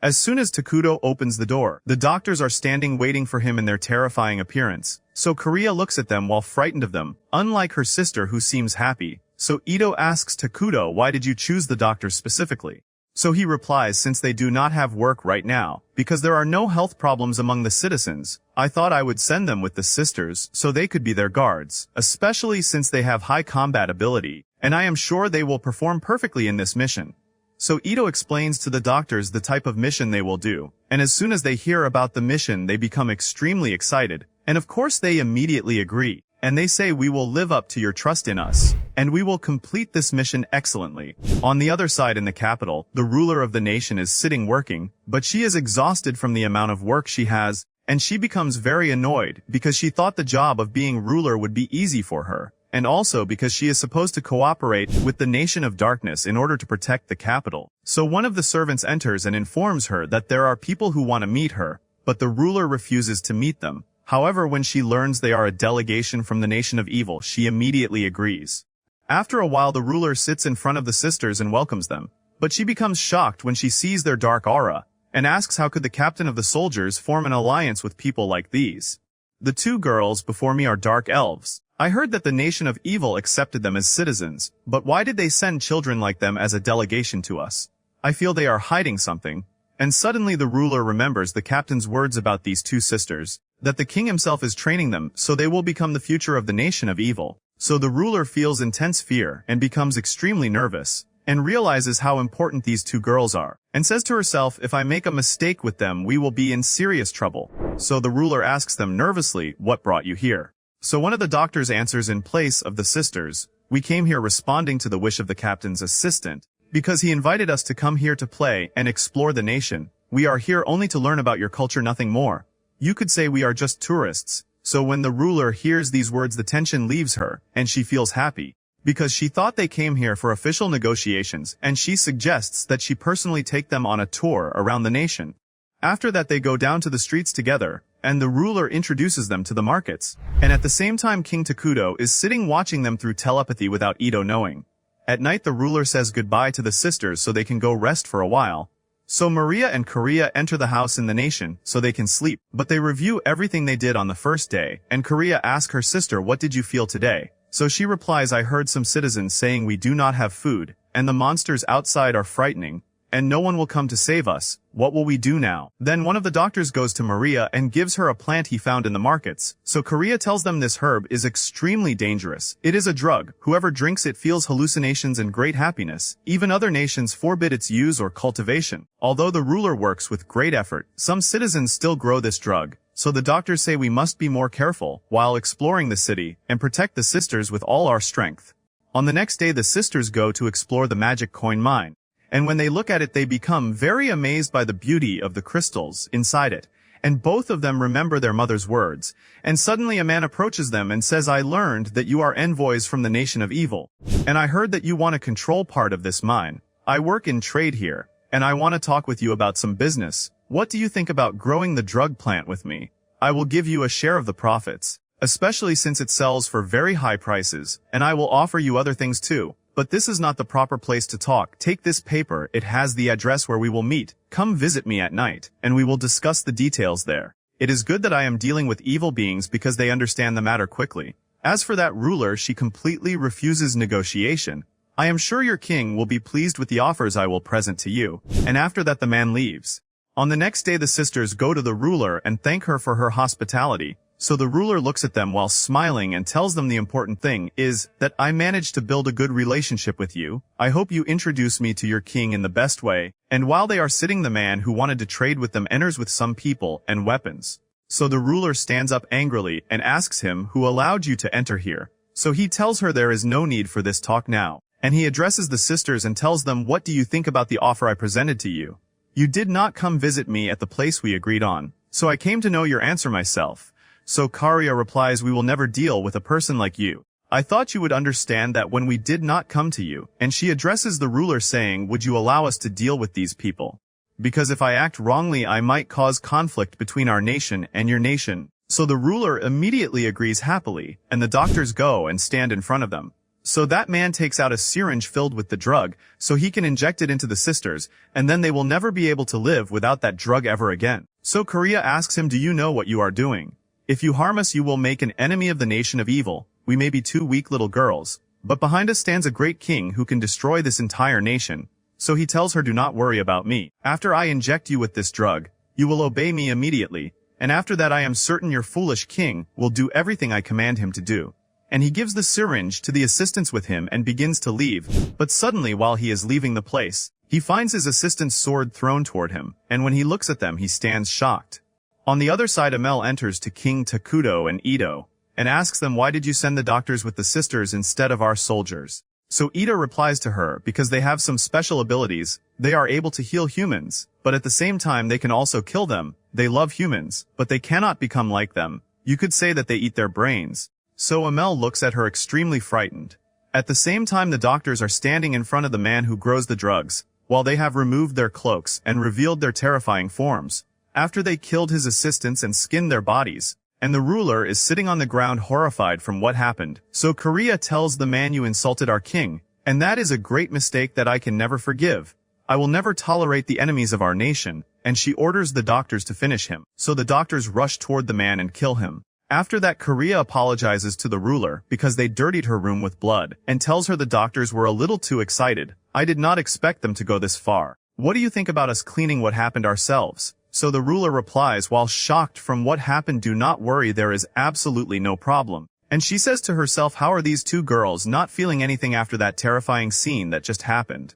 As soon as Takuto opens the door, the doctors are standing waiting for him in their terrifying appearance. So Korea looks at them while frightened of them, unlike her sister who seems happy. So Ito asks Takuto, why did you choose the doctors specifically? So he replies, since they do not have work right now, because there are no health problems among the citizens, I thought I would send them with the sisters so they could be their guards, especially since they have high combat ability, and I am sure they will perform perfectly in this mission. So Ito explains to the doctors the type of mission they will do, and as soon as they hear about the mission they become extremely excited, and of course they immediately agree, and they say we will live up to your trust in us, and we will complete this mission excellently. On the other side in the capital, the ruler of the nation is sitting working, but she is exhausted from the amount of work she has, and she becomes very annoyed because she thought the job of being ruler would be easy for her. and also because she is supposed to cooperate with the Nation of Darkness in order to protect the capital. So one of the servants enters and informs her that there are people who want to meet her, but the ruler refuses to meet them. However, when she learns they are a delegation from the Nation of Evil, she immediately agrees. After a while, the ruler sits in front of the sisters and welcomes them, but she becomes shocked when she sees their dark aura, and asks how could the captain of the soldiers form an alliance with people like these. The two girls before me are dark elves. I heard that the Nation of Evil accepted them as citizens, but why did they send children like them as a delegation to us? I feel they are hiding something. And suddenly the ruler remembers the captain's words about these two sisters, that the king himself is training them so they will become the future of the Nation of Evil. So the ruler feels intense fear and becomes extremely nervous, and realizes how important these two girls are, and says to herself, if I make a mistake with them we will be in serious trouble. So the ruler asks them nervously, what brought you here? So one of the doctors answers in place of the sisters, we came here responding to the wish of the captain's assistant, because he invited us to come here to play and explore the nation. We are here only to learn about your culture, nothing more. You could say we are just tourists. So when the ruler hears these words, the tension leaves her, and she feels happy, because she thought they came here for official negotiations, and she suggests that she personally take them on a tour around the nation. After that they go down to the streets together, and the ruler introduces them to the markets. And at the same time King Takudo is sitting watching them through telepathy without Ito knowing. At night the ruler says goodbye to the sisters so they can go rest for a while. So Maria and Korea enter the house in the nation so they can sleep, but they review everything they did on the first day, and Korea asks her sister, what did you feel today? So she replies, I heard some citizens saying we do not have food, and the monsters outside are frightening, and no one will come to save us. What will we do now? Then one of the doctors goes to Maria and gives her a plant he found in the markets. So Korea tells them this herb is extremely dangerous. It is a drug. Whoever drinks it feels hallucinations and great happiness. Even other nations forbid its use or cultivation. Although the ruler works with great effort, some citizens still grow this drug. So the doctors say we must be more careful while exploring the city and protect the sisters with all our strength. On the next day the sisters go to explore the magic coin mine. And when they look at it they become very amazed by the beauty of the crystals inside it, and both of them remember their mother's words. And suddenly a man approaches them and says, I learned that you are envoys from the Nation of Evil, and I heard that you want to control part of this mine. I work in trade here, and I want to talk with you about some business. What do you think about growing the drug plant with me? I will give you a share of the profits, especially since it sells for very high prices, and I will offer you other things too. But this is not the proper place to talk. Take this paper, it has the address where we will meet. Come visit me at night, and we will discuss the details there. It is good that I am dealing with evil beings because they understand the matter quickly. As for that ruler, she completely refuses negotiation. I am sure your king will be pleased with the offers I will present to you. And after that the man leaves. On the next day the sisters go to the ruler and thank her for her hospitality. So the ruler looks at them while smiling and tells them the important thing is that I managed to build a good relationship with you. I hope you introduce me to your king in the best way. And while they are sitting, the man who wanted to trade with them enters with some people and weapons. So the ruler stands up angrily and asks him, who allowed you to enter here? So he tells her there is no need for this talk now. And he addresses the sisters and tells them, what do you think about the offer I presented to you? You did not come visit me at the place we agreed on. So I came to know your answer myself. So Karia replies, we will never deal with a person like you. I thought you would understand that when we did not come to you. And she addresses the ruler saying, would you allow us to deal with these people? Because if I act wrongly I might cause conflict between our nation and your nation. So the ruler immediately agrees happily, and the doctors go and stand in front of them. So that man takes out a syringe filled with the drug, so he can inject it into the sisters, and then they will never be able to live without that drug ever again. So Korea asks him, do you know what you are doing? If you harm us you will make an enemy of the Nation of Evil. We may be two weak little girls, but behind us stands a great king who can destroy this entire nation. So he tells her, do not worry about me. After I inject you with this drug, you will obey me immediately, and after that I am certain your foolish king will do everything I command him to do. And he gives the syringe to the assistants with him and begins to leave, but suddenly while he is leaving the place, he finds his assistant's sword thrown toward him, and when he looks at them he stands shocked. On the other side Amel enters to King Takudo and Ito, and asks them, why did you send the doctors with the sisters instead of our soldiers? So Ito replies to her, because they have some special abilities, they are able to heal humans, but at the same time they can also kill them. They love humans, but they cannot become like them. You could say that they eat their brains. So Amel looks at her extremely frightened. At the same time, the doctors are standing in front of the man who grows the drugs, while they have removed their cloaks and revealed their terrifying forms, after they killed his assistants and skinned their bodies. And the ruler is sitting on the ground horrified from what happened. So Korea tells the man, "You insulted our king, and that is a great mistake that I can never forgive. I will never tolerate the enemies of our nation," and she orders the doctors to finish him. So the doctors rush toward the man and kill him. After that, Korea apologizes to the ruler because they dirtied her room with blood, and tells her the doctors were a little too excited. "I did not expect them to go this far. What do you think about us cleaning what happened ourselves?" So the ruler replies while shocked from what happened, "Do not worry, there is absolutely no problem." And she says to herself, how are these two girls not feeling anything after that terrifying scene that just happened?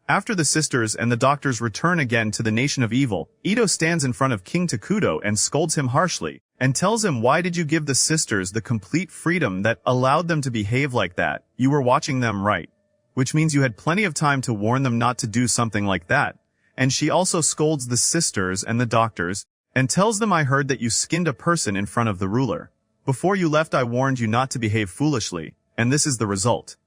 After the sisters and the doctors return again to the nation of evil, Ito stands in front of King Takuto and scolds him harshly, and tells him, "Why did you give the sisters the complete freedom that allowed them to behave like that? You were watching them, right? Which means you had plenty of time to warn them not to do something like that." And she also scolds the sisters and the doctors, and tells them, "I heard that you skinned a person in front of the ruler. Before you left, I warned you not to behave foolishly, and this is the result."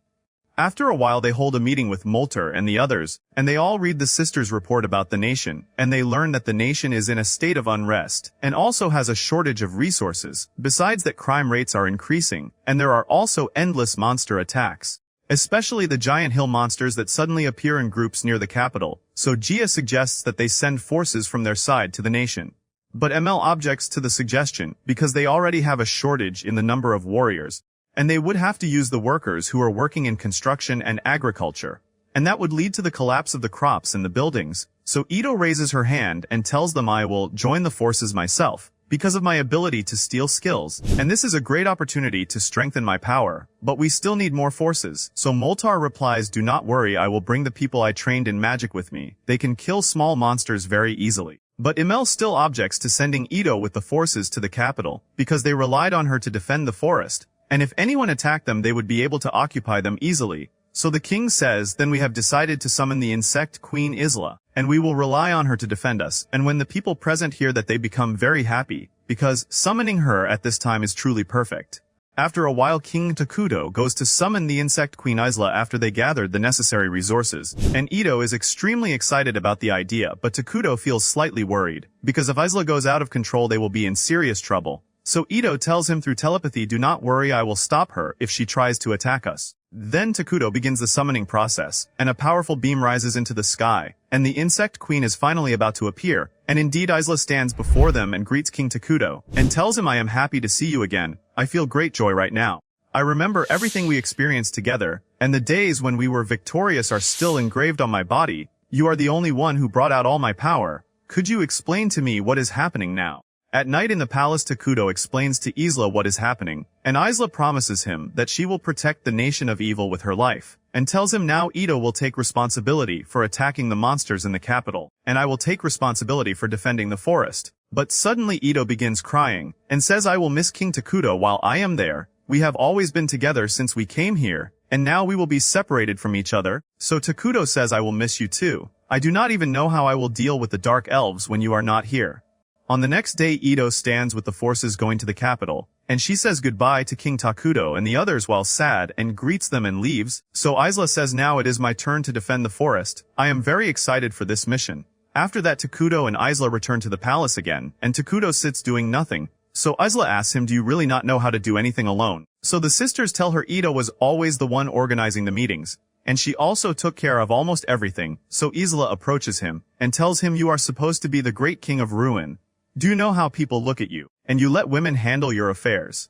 After a while, they hold a meeting with Molter and the others, and they all read the sisters' report about the nation, and they learn that the nation is in a state of unrest, and also has a shortage of resources, besides that crime rates are increasing, and there are also endless monster attacks, especially the giant hill monsters that suddenly appear in groups near the capital. So Gia suggests that they send forces from their side to the nation. But ML objects to the suggestion because they already have a shortage in the number of warriors, and they would have to use the workers who are working in construction and agriculture, and that would lead to the collapse of the crops and the buildings. So Ito raises her hand and tells them, "I will join the forces myself, because of my ability to steal skills, and this is a great opportunity to strengthen my power, but we still need more forces." So Moltar replies, "Do not worry, I will bring the people I trained in magic with me. They can kill small monsters very easily." But Imel still objects to sending Ito with the forces to the capital, because they relied on her to defend the forest, and if anyone attacked them they would be able to occupy them easily. So the king says, "Then we have decided to summon the insect queen Isla, and we will rely on her to defend us." And when the people present hear that, they become very happy, because summoning her at this time is truly perfect. After a while, King Takuto goes to summon the insect queen Isla after they gathered the necessary resources, and Ito is extremely excited about the idea, but Takuto feels slightly worried, because if Isla goes out of control they will be in serious trouble. So Ito tells him through telepathy, "Do not worry, I will stop her if she tries to attack us." Then Takuto begins the summoning process, and a powerful beam rises into the sky, and the insect queen is finally about to appear, and indeed Isla stands before them and greets King Takuto, and tells him, "I am happy to see you again. I feel great joy right now. I remember everything we experienced together, and the days when we were victorious are still engraved on my body. You are the only one who brought out all my power. Could you explain to me what is happening now?" At night in the palace, Takuto explains to Isla what is happening, and Isla promises him that she will protect the nation of evil with her life, and tells him now Ito will take responsibility for attacking the monsters in the capital, and I will take responsibility for defending the forest. But suddenly Ito begins crying, and says, "I will miss King Takuto while I am there. We have always been together since we came here, and now we will be separated from each other." So Takuto says, "I will miss you too. I do not even know how I will deal with the dark elves when you are not here." On the next day, Ito stands with the forces going to the capital, and she says goodbye to King Takuto and the others while sad, and greets them and leaves. So Isla says, "Now it is my turn to defend the forest. I am very excited for this mission." After that, Takuto and Isla return to the palace again, and Takuto sits doing nothing. So Isla asks him, "Do you really not know how to do anything alone?" So the sisters tell her Ito was always the one organizing the meetings, and she also took care of almost everything. So Isla approaches him, and tells him, "You are supposed to be the great king of Ruin. Do you know how people look at you, and you let women handle your affairs?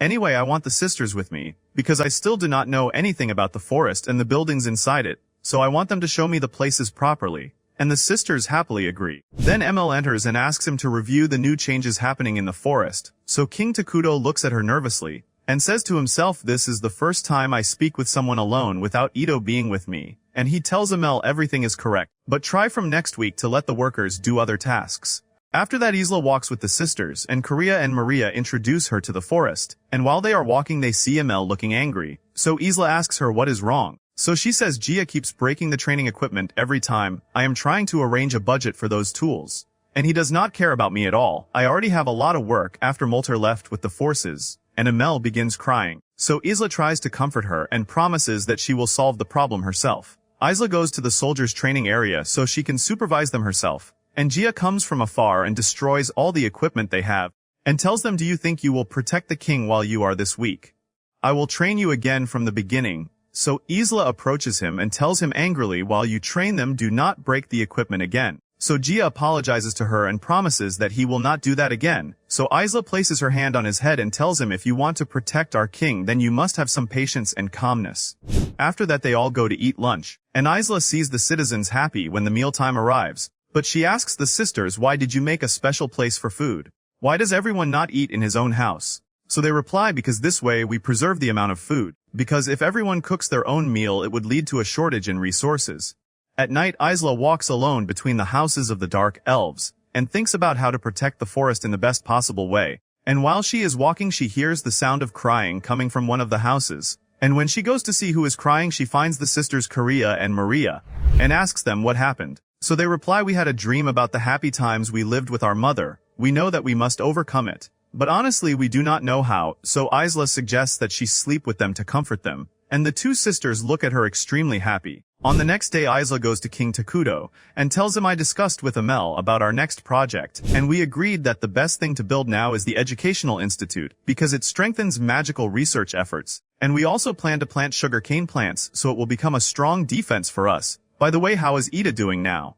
Anyway, I want the sisters with me, because I still do not know anything about the forest and the buildings inside it, so I want them to show me the places properly." And the sisters happily agree. Then ML enters and asks him to review the new changes happening in the forest. So King Takuto looks at her nervously, and says to himself, "This is the first time I speak with someone alone without Ito being with me." And he tells ML everything is correct, but try from next week to let the workers do other tasks. After that, Isla walks with the sisters, and Korea and Maria introduce her to the forest, and while they are walking they see Amel looking angry. So Isla asks her what is wrong. So she says, "Gia keeps breaking the training equipment every time. I am trying to arrange a budget for those tools, and he does not care about me at all. I already have a lot of work after Molter left with the forces, and Amel begins crying. So Isla tries to comfort her and promises that she will solve the problem herself. Isla goes to the soldiers' training area so she can supervise them herself, and Gia comes from afar and destroys all the equipment they have, and tells them, "Do you think you will protect the king while you are this weak? I will train you again from the beginning." So Isla approaches him and tells him angrily, "While you train them, do not break the equipment again." So Gia apologizes to her and promises that he will not do that again. So Isla places her hand on his head and tells him, "If you want to protect our king, then you must have some patience and calmness." After that they all go to eat lunch, and Isla sees the citizens happy when the mealtime arrives. But she asks the sisters, "Why did you make a special place for food? Why does everyone not eat in his own house?" So they reply, "Because this way we preserve the amount of food. Because if everyone cooks their own meal, it would lead to a shortage in resources." At night, Isla walks alone between the houses of the dark elves, and thinks about how to protect the forest in the best possible way. And while she is walking, she hears the sound of crying coming from one of the houses. And when she goes to see who is crying, she finds the sisters Korea and Maria, and asks them what happened. So they reply, "We had a dream about the happy times we lived with our mother. We know that we must overcome it. But honestly, we do not know how." So Isla suggests that she sleep with them to comfort them, and the two sisters look at her extremely happy. On the next day, Isla goes to King Takuto, and tells him, "I discussed with Amel about our next project, and we agreed that the best thing to build now is the Educational Institute, because it strengthens magical research efforts. And we also plan to plant sugarcane plants, so it will become a strong defense for us. By the way, how is Ida doing now?"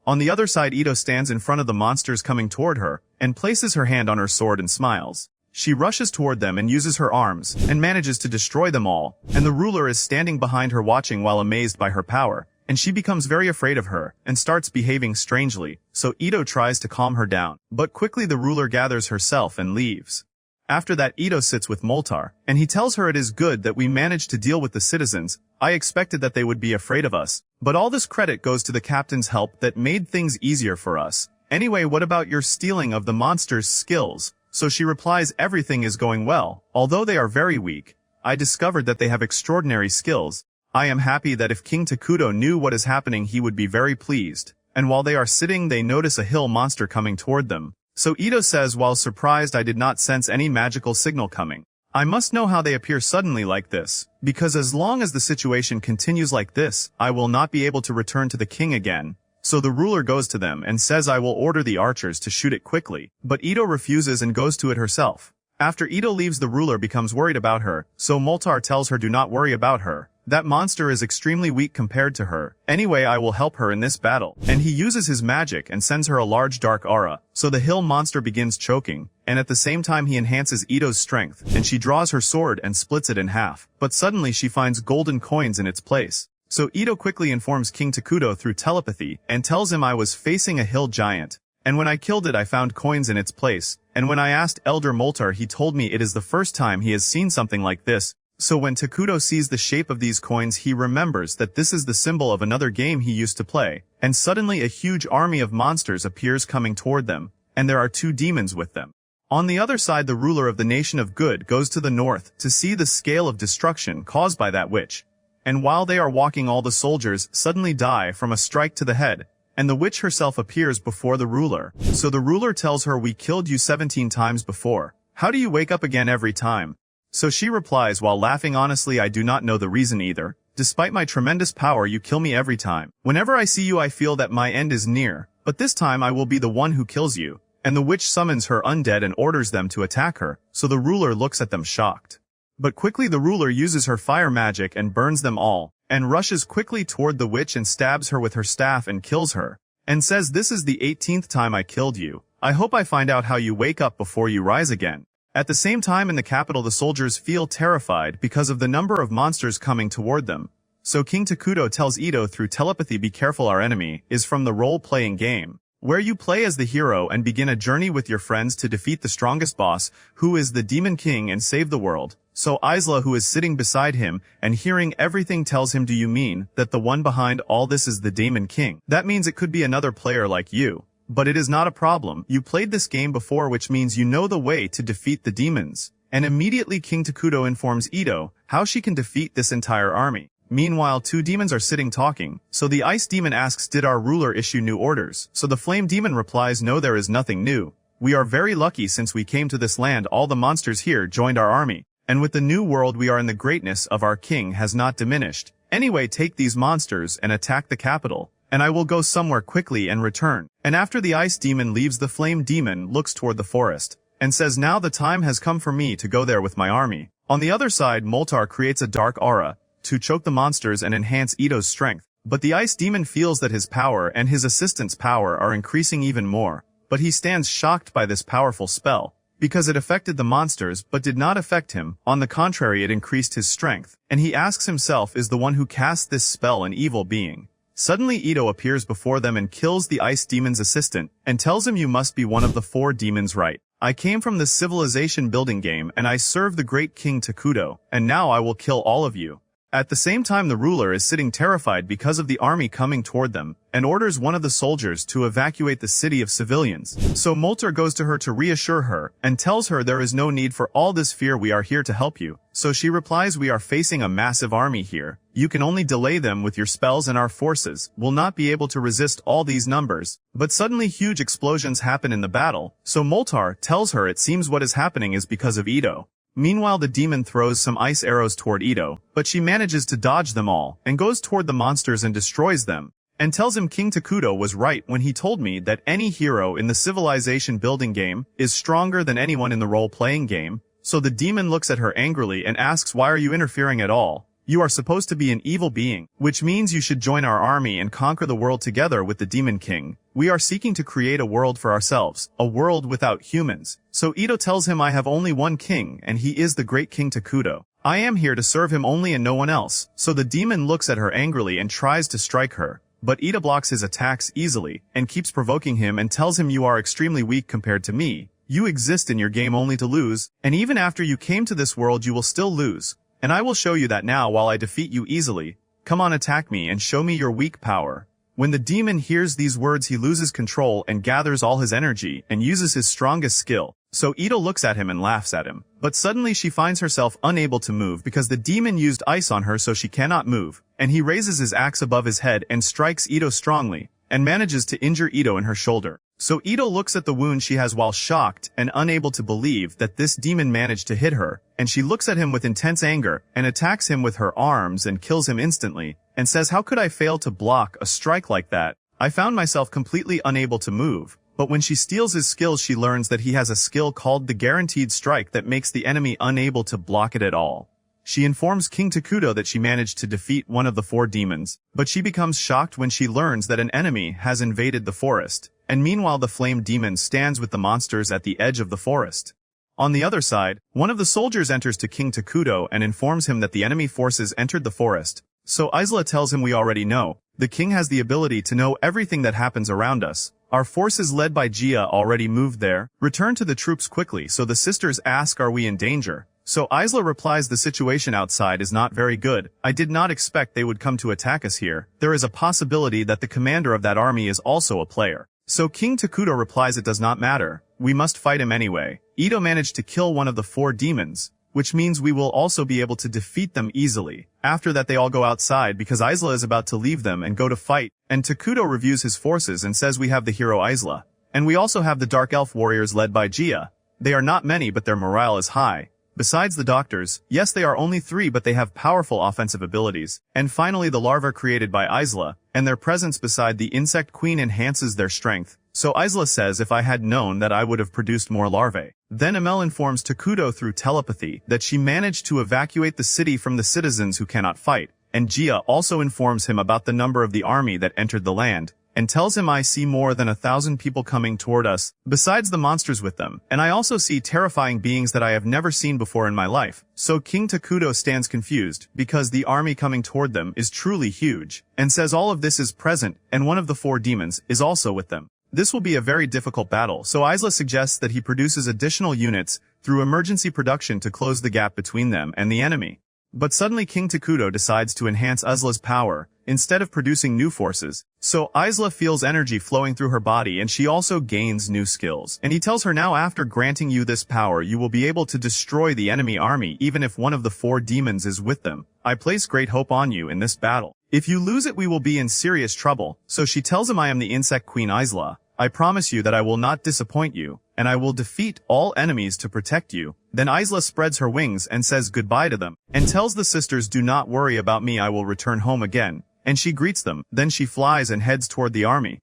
On the other side, Ito stands in front of the monsters coming toward her, and places her hand on her sword and smiles. She rushes toward them and uses her arms, and manages to destroy them all, and the ruler is standing behind her watching while amazed by her power, and she becomes very afraid of her, and starts behaving strangely, so Ito tries to calm her down, but quickly the ruler gathers herself and leaves. After that, Ito sits with Moltar, and he tells her, "It is good that we managed to deal with the citizens. I expected that they would be afraid of us, but all this credit goes to the captain's help that made things easier for us. Anyway, what about your stealing of the monsters' skills?" So she replies, "Everything is going well, although they are very weak. I discovered that they have extraordinary skills. I am happy that if King Takuto knew what is happening, he would be very pleased." And while they are sitting, they notice a hill monster coming toward them. So Ito says, while surprised, "I did not sense any magical signal coming. I must know how they appear suddenly like this, because as long as the situation continues like this, I will not be able to return to the king again." So the ruler goes to them and says, "I will order the archers to shoot it quickly." But Ito refuses and goes to it herself. After Ito leaves, the ruler becomes worried about her, so Moltar tells her, "Do not worry about her. That monster is extremely weak compared to her. Anyway, I will help her in this battle." And he uses his magic and sends her a large dark aura. So the hill monster begins choking, and at the same time he enhances Ito's strength, and she draws her sword and splits it in half. But suddenly she finds golden coins in its place. So Ito quickly informs King Takuto through telepathy, and tells him, "I was facing a hill giant, and when I killed it I found coins in its place, and when I asked Elder Moltar, he told me it is the first time he has seen something like this." So when Takuto sees the shape of these coins, he remembers that this is the symbol of another game he used to play, and suddenly a huge army of monsters appears coming toward them, and there are two demons with them. On the other side, the ruler of the nation of good goes to the north to see the scale of destruction caused by that witch. And while they are walking, all the soldiers suddenly die from a strike to the head, and the witch herself appears before the ruler. So the ruler tells her, "We killed you 17 times before. How do you wake up again every time?" So she replies while laughing, "Honestly, I do not know the reason either. Despite my tremendous power, you kill me every time. Whenever I see you, I feel that my end is near, but this time I will be the one who kills you." And the witch summons her undead and orders them to attack her, so the ruler looks at them shocked. But quickly the ruler uses her fire magic and burns them all, and rushes quickly toward the witch and stabs her with her staff and kills her, and says, "This is the 18th time I killed you. I hope I find out how you wake up before you rise again." At the same time, in the capital, the soldiers feel terrified because of the number of monsters coming toward them. So King Takuto tells Ito through telepathy, "Be careful, our enemy is from the role-playing game, where you play as the hero and begin a journey with your friends to defeat the strongest boss, who is the Demon King, and save the world." So Isla, who is sitting beside him and hearing everything, tells him, "Do you mean that the one behind all this is the Demon King? That means it could be another player like you. But it is not a problem. You played this game before, which means you know the way to defeat the demons." And immediately King Takuto informs Ito how she can defeat this entire army. Meanwhile, two demons are sitting talking, so the ice demon asks, "Did our ruler issue new orders?" So the flame demon replies, "No, there is nothing new. We are very lucky since we came to this land all the monsters here joined our army. And with the new world we are in the greatness of our king has not diminished. Anyway, take these monsters and attack the capital. And I will go somewhere quickly and return. And after the ice demon leaves, the flame demon looks toward the forest and says, now the time has come for me to go there with my army. On the other side, Moltar creates a dark aura to choke the monsters and enhance Ito's strength. But the ice demon feels that his power and his assistant's power are increasing even more. But he stands shocked by this powerful spell, because it affected the monsters but did not affect him. On the contrary, it increased his strength. And he asks himself, is the one who cast this spell an evil being? Suddenly Ito appears before them and kills the ice demon's assistant, and tells him, you must be one of the 4 demons, right? I came from the civilization building game and I serve the great King Takudo, and now I will kill all of you. At the same time, the ruler is sitting terrified because of the army coming toward them, and orders one of the soldiers to evacuate the city of civilians. So Moltar goes to her to reassure her, and tells her there is no need for all this fear, we are here to help you. So she replies, we are facing a massive army here. You can only delay them with your spells, and our forces will not be able to resist all these numbers. But suddenly huge explosions happen in the battle, so Moltar tells her it seems what is happening is because of Ito. Meanwhile, the demon throws some ice arrows toward Ito, but she manages to dodge them all, and goes toward the monsters and destroys them, and tells him King Takudo was right when he told me that any hero in the civilization building game is stronger than anyone in the role-playing game. So the demon looks at her angrily and asks, why are you interfering at all? You are supposed to be an evil being, which means you should join our army and conquer the world together with the Demon King. We are seeking to create a world for ourselves, a world without humans. So Ito tells him, I have only one king, and he is the great King Takudo. I am here to serve him only and no one else. So the demon looks at her angrily and tries to strike her. But Ito blocks his attacks easily, and keeps provoking him and tells him, you are extremely weak compared to me. You exist in your game only to lose, and even after you came to this world you will still lose. And I will show you that now while I defeat you easily. Come on, attack me and show me your weak power. When the demon hears these words, he loses control and gathers all his energy and uses his strongest skill. So Ito looks at him and laughs at him. But suddenly she finds herself unable to move because the demon used ice on her, so she cannot move. And he raises his axe above his head and strikes Ito strongly, and manages to injure Ito in her shoulder. So Ito looks at the wound she has while shocked and unable to believe that this demon managed to hit her, and she looks at him with intense anger and attacks him with her arms and kills him instantly, and says, how could I fail to block a strike like that? I found myself completely unable to move. But when she steals his skills, she learns that he has a skill called the Guaranteed Strike that makes the enemy unable to block it at all. She informs King Takudo that she managed to defeat one of the 4 demons, but she becomes shocked when she learns that an enemy has invaded the forest. And meanwhile, the flame demon stands with the monsters at the edge of the forest. On the other side, one of the soldiers enters to King Takudo and informs him that the enemy forces entered the forest. So Isla tells him, we already know. The king has the ability to know everything that happens around us. Our forces led by Gia already moved there. Return to the troops quickly. So the sisters ask, are we in danger? So Isla replies, the situation outside is not very good. I did not expect they would come to attack us here. There is a possibility that the commander of that army is also a player. So King Takudo replies, it does not matter. We must fight him anyway. Ito managed to kill one of the 4 demons, which means we will also be able to defeat them easily. After that, they all go outside because Isla is about to leave them and go to fight. And Takudo reviews his forces and says, we have the hero Isla. And we also have the Dark Elf warriors led by Gia. They are not many, but their morale is high. Besides the doctors, yes, they are only 3, but they have powerful offensive abilities. And finally, the larvae created by Isla, and their presence beside the insect queen enhances their strength. So Isla says, if I had known that, I would have produced more larvae. Then Amel informs Takudo through telepathy that she managed to evacuate the city from the citizens who cannot fight. And Gia also informs him about the number of the army that entered the land, and tells him, I see more than 1,000 people coming toward us, besides the monsters with them, and I also see terrifying beings that I have never seen before in my life. So King Takudo stands confused, because the army coming toward them is truly huge, and says all of this is present, and one of the 4 demons is also with them. This will be a very difficult battle, so Isla suggests that he produces additional units through emergency production to close the gap between them and the enemy. But suddenly King Takudo decides to enhance Isla's power, instead of producing new forces. So Isla feels energy flowing through her body, and she also gains new skills. And he tells her, now after granting you this power, you will be able to destroy the enemy army even if one of the 4 demons is with them. I place great hope on you in this battle. If you lose it, we will be in serious trouble. So she tells him, I am the insect queen Isla. I promise you that I will not disappoint you, and I will defeat all enemies to protect you." Then Isla spreads her wings and says goodbye to them, and tells the sisters, "Do not worry about me, I will return home again." And she greets them, then she flies and heads toward the army.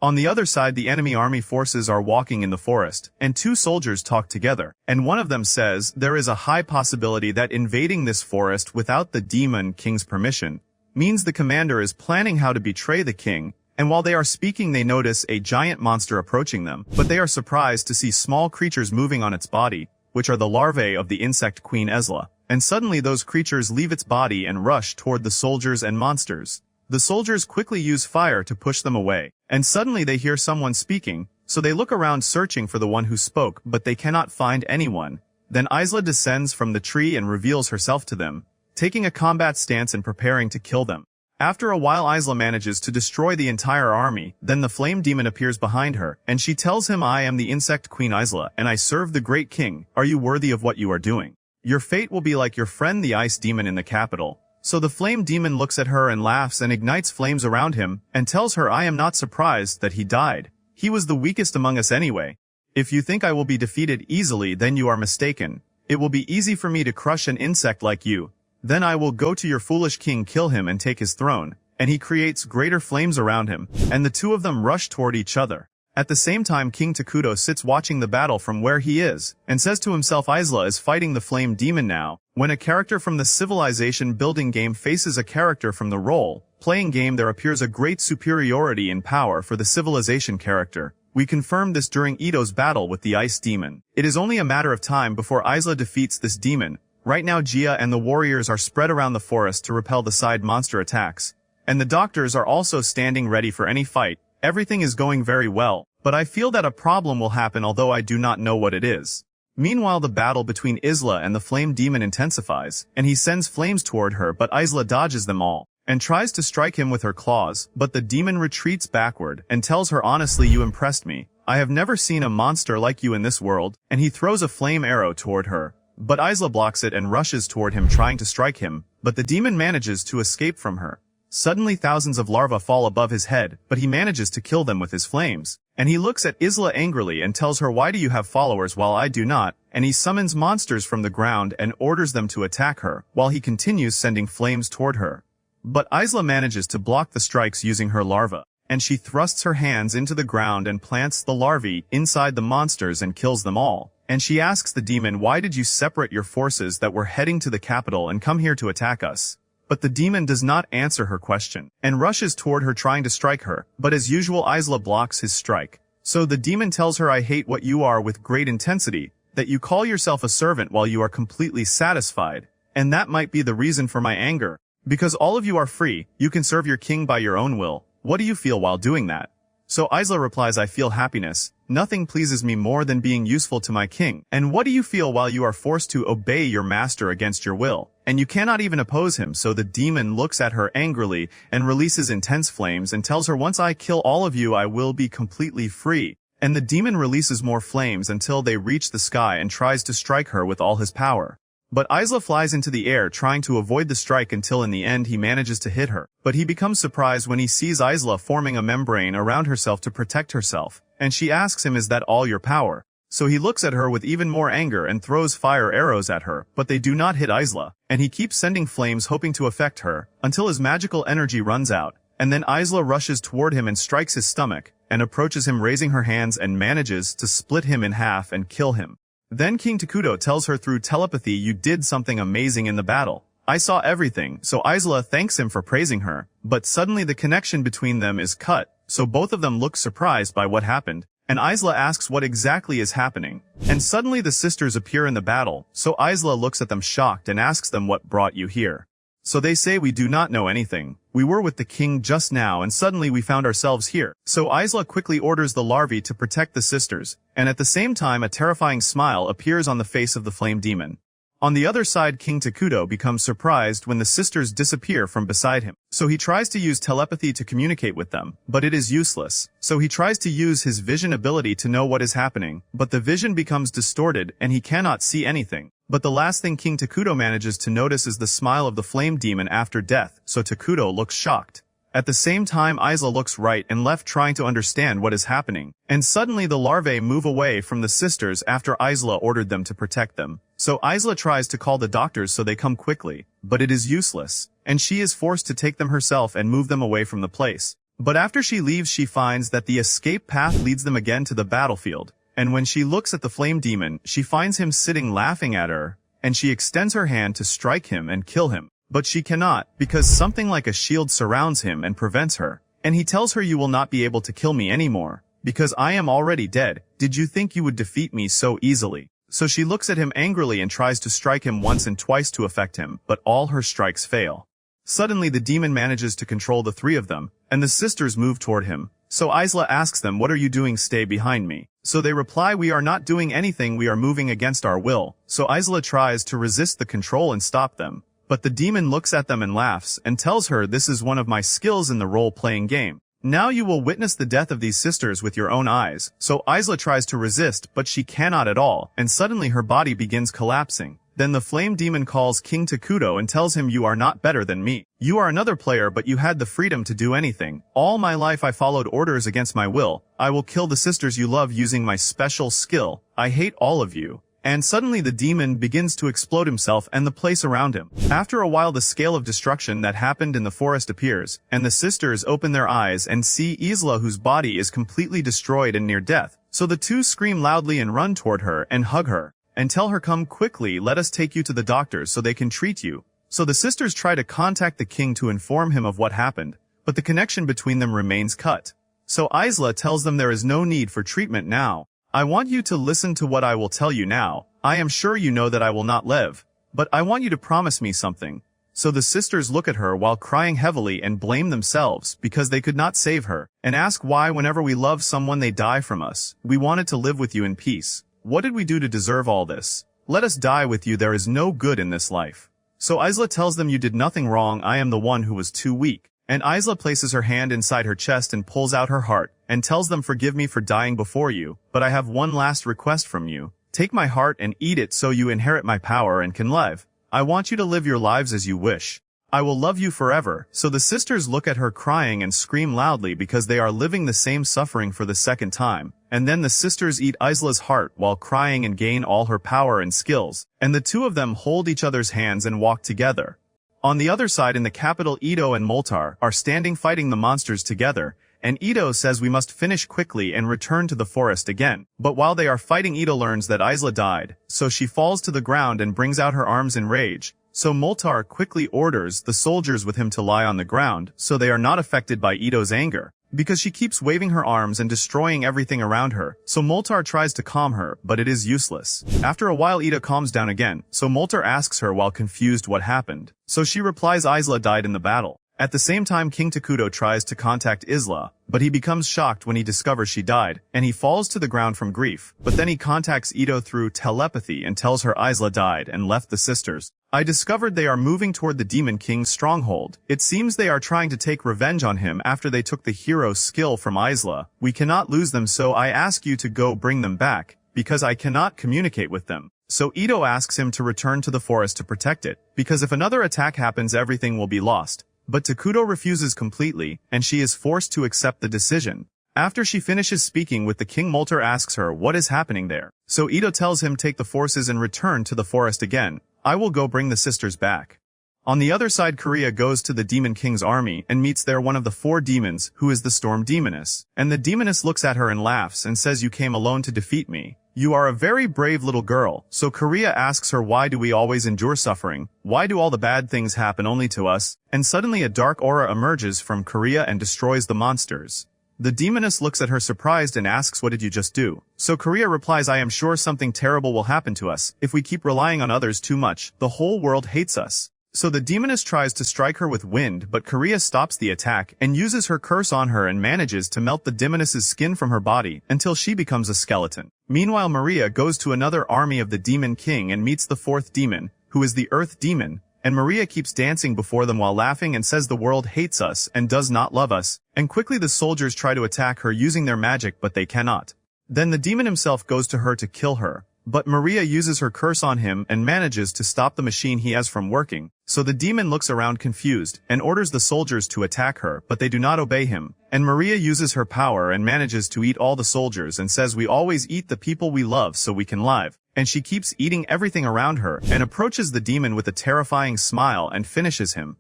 On the other side, the enemy army forces are walking in the forest, and two soldiers talk together, and one of them says there is a high possibility that invading this forest without the demon king's permission means the commander is planning how to betray the king. And while they are speaking, they notice a giant monster approaching them, but they are surprised to see small creatures moving on its body, which are the larvae of the insect queen Esla. And suddenly those creatures leave its body and rush toward the soldiers and monsters. The soldiers quickly use fire to push them away, and suddenly they hear someone speaking, so they look around searching for the one who spoke, but they cannot find anyone. Then Isla descends from the tree and reveals herself to them, taking a combat stance and preparing to kill them. After a while, Isla manages to destroy the entire army. Then the flame demon appears behind her, and she tells him, "I am the insect queen Isla, and I serve the great king. Are you worthy of what you are doing? Your fate will be like your friend the ice demon in the capital." So the flame demon looks at her and laughs and ignites flames around him, and tells her, "I am not surprised that he died. He was the weakest among us anyway. If you think I will be defeated easily, then you are mistaken. It will be easy for me to crush an insect like you. Then I will go to your foolish king, kill him, and take his throne." And he creates greater flames around him, and the two of them rush toward each other. At the same time, King Takuto sits watching the battle from where he is, and says to himself, Isla is fighting the flame demon now. When a character from the civilization building game faces a character from the role-playing game, there appears a great superiority in power for the civilization character. We confirmed this during Ito's battle with the ice demon. It is only a matter of time before Isla defeats this demon. Right now, Gia and the warriors are spread around the forest to repel the side monster attacks. And the doctors are also standing ready for any fight. Everything is going very well, but I feel that a problem will happen, although I do not know what it is. Meanwhile, the battle between Isla and the flame demon intensifies, and he sends flames toward her, but Isla dodges them all, and tries to strike him with her claws, but the demon retreats backward, and tells her, honestly, you impressed me. I have never seen a monster like you in this world, and he throws a flame arrow toward her. But Isla blocks it and rushes toward him, trying to strike him, but the demon manages to escape from her. Suddenly thousands of larvae fall above his head, but he manages to kill them with his flames. And he looks at Isla angrily and tells her, why do you have followers while I do not? And he summons monsters from the ground and orders them to attack her, while he continues sending flames toward her. But Isla manages to block the strikes using her larva, and she thrusts her hands into the ground and plants the larvae inside the monsters and kills them all. And she asks the demon, why did you separate your forces that were heading to the capital and come here to attack us? But the demon does not answer her question, and rushes toward her trying to strike her, but as usual Isla blocks his strike. So the demon tells her, I hate what you are with great intensity, that you call yourself a servant while you are completely satisfied, and that might be the reason for my anger. Because all of you are free, you can serve your king by your own will. What do you feel while doing that? So Isla replies, I feel happiness. Nothing pleases me more than being useful to my king. And what do you feel while you are forced to obey your master against your will? And you cannot even oppose him. So the demon looks at her angrily and releases intense flames and tells her, once I kill all of you, I will be completely free. And the demon releases more flames until they reach the sky and tries to strike her with all his power. But Isla flies into the air trying to avoid the strike until in the end he manages to hit her. But he becomes surprised when he sees Isla forming a membrane around herself to protect herself. And she asks him, is that all your power? So he looks at her with even more anger and throws fire arrows at her, but they do not hit Isla. And he keeps sending flames hoping to affect her, until his magical energy runs out. And then Isla rushes toward him and strikes his stomach, and approaches him raising her hands and manages to split him in half and kill him. Then King Takuto tells her through telepathy, you did something amazing in the battle. I saw everything. So Isla thanks him for praising her, but suddenly the connection between them is cut, so both of them look surprised by what happened. And Isla asks what exactly is happening. And suddenly the sisters appear in the battle, so Isla looks at them shocked and asks them, what brought you here? So they say, we do not know anything. We were with the king just now and suddenly we found ourselves here. So Isla quickly orders the larvae to protect the sisters, and at the same time a terrifying smile appears on the face of the flame demon. On the other side, King Takuto becomes surprised when the sisters disappear from beside him. So he tries to use telepathy to communicate with them, but it is useless. So he tries to use his vision ability to know what is happening, but the vision becomes distorted and he cannot see anything. But the last thing King Takuto manages to notice is the smile of the flame demon after death, so Takuto looks shocked. At the same time, Isla looks right and left trying to understand what is happening. And suddenly the larvae move away from the sisters after Isla ordered them to protect them. So Isla tries to call the doctors so they come quickly, but it is useless, and she is forced to take them herself and move them away from the place. But after she leaves, she finds that the escape path leads them again to the battlefield. And when she looks at the flame demon, she finds him sitting laughing at her, and she extends her hand to strike him and kill him. But she cannot, because something like a shield surrounds him and prevents her. And he tells her, "You will not be able to kill me anymore, because I am already dead. Did you think you would defeat me so easily?" So she looks at him angrily and tries to strike him once and twice to affect him, but all her strikes fail. Suddenly the demon manages to control the three of them, and the sisters move toward him. So Isla asks them, "What are you doing? Stay behind me." So they reply, "We are not doing anything, we are moving against our will." So Isla tries to resist the control and stop them. But the demon looks at them and laughs, and tells her, "This is one of my skills in the role-playing game. Now you will witness the death of these sisters with your own eyes." So Isla tries to resist, but she cannot at all, and suddenly her body begins collapsing. Then the flame demon calls King Takuto and tells him, "You are not better than me. You are another player, but you had the freedom to do anything. All my life I followed orders against my will. I will kill the sisters you love using my special skill. I hate all of you." And suddenly the demon begins to explode himself and the place around him. After a while the scale of destruction that happened in the forest appears, and the sisters open their eyes and see Isla, whose body is completely destroyed and near death. So the two scream loudly and run toward her and hug her, and tell her, "Come quickly, let us take you to the doctors so they can treat you." So the sisters try to contact the king to inform him of what happened, but the connection between them remains cut. So Isla tells them there is no need for treatment now. "I want you to listen to what I will tell you now. I am sure you know that I will not live, but I want you to promise me something." So the sisters look at her while crying heavily and blame themselves because they could not save her, and ask why whenever we love someone they die from us. "We wanted to live with you in peace. What did we do to deserve all this? Let us die with you, there is no good in this life." So Isla tells them, "You did nothing wrong, I am the one who was too weak." And Isla places her hand inside her chest and pulls out her heart, and tells them, "Forgive me for dying before you, but I have one last request from you. Take my heart and eat it so you inherit my power and can live. I want you to live your lives as you wish. I will love you forever." So the sisters look at her crying and scream loudly because they are living the same suffering for the second time. And then the sisters eat Isla's heart while crying and gain all her power and skills. And the two of them hold each other's hands and walk together. On the other side in the capital, Ito and Moltar are standing fighting the monsters together, and Ito says we must finish quickly and return to the forest again. But while they are fighting, Ito learns that Isla died, so she falls to the ground and brings out her arms in rage. So Moltar quickly orders the soldiers with him to lie on the ground, so they are not affected by Ito's anger, because she keeps waving her arms and destroying everything around her. So Moltar tries to calm her, but it is useless. After a while Ito calms down again, so Moltar asks her while confused what happened. So she replies Isla died in the battle. At the same time King Takuto tries to contact Isla, but he becomes shocked when he discovers she died, and he falls to the ground from grief. But then he contacts Ito through telepathy and tells her Isla died and left the sisters. I discovered they are moving toward the Demon King's stronghold. It seems they are trying to take revenge on him after they took the hero skill from Isla. We cannot lose them, so I ask you to go bring them back, because I cannot communicate with them. So Ito asks him to return to the forest to protect it, because if another attack happens everything will be lost. But Takuto refuses completely, and she is forced to accept the decision. After she finishes speaking with the king, Moltar asks her what is happening there. So Ito tells him take the forces and return to the forest again. I will go bring the sisters back. On the other side, Korea goes to the Demon King's army and meets there one of the 4 demons, who is the Storm Demoness. And the demoness looks at her and laughs and says, "You came alone to defeat me. You are a very brave little girl." So Korea asks her, "Why do we always endure suffering? Why do all the bad things happen only to us?" And suddenly a dark aura emerges from Korea and destroys the monsters. The demoness looks at her surprised and asks, "What did you just do?" So Korea replies, "I am sure something terrible will happen to us. If we keep relying on others too much, the whole world hates us." So the demoness tries to strike her with wind, but Korea stops the attack and uses her curse on her and manages to melt the demoness's skin from her body until she becomes a skeleton. Meanwhile, Maria goes to another army of the Demon King and meets the 4th demon, who is the Earth Demon, and Maria keeps dancing before them while laughing and says the world hates us and does not love us, and quickly the soldiers try to attack her using their magic, but they cannot. Then the demon himself goes to her to kill her, but Maria uses her curse on him and manages to stop the machine he has from working. So the demon looks around confused and orders the soldiers to attack her, but they do not obey him. And Maria uses her power and manages to eat all the soldiers and says we always eat the people we love so we can live. And she keeps eating everything around her and approaches the demon with a terrifying smile and finishes him.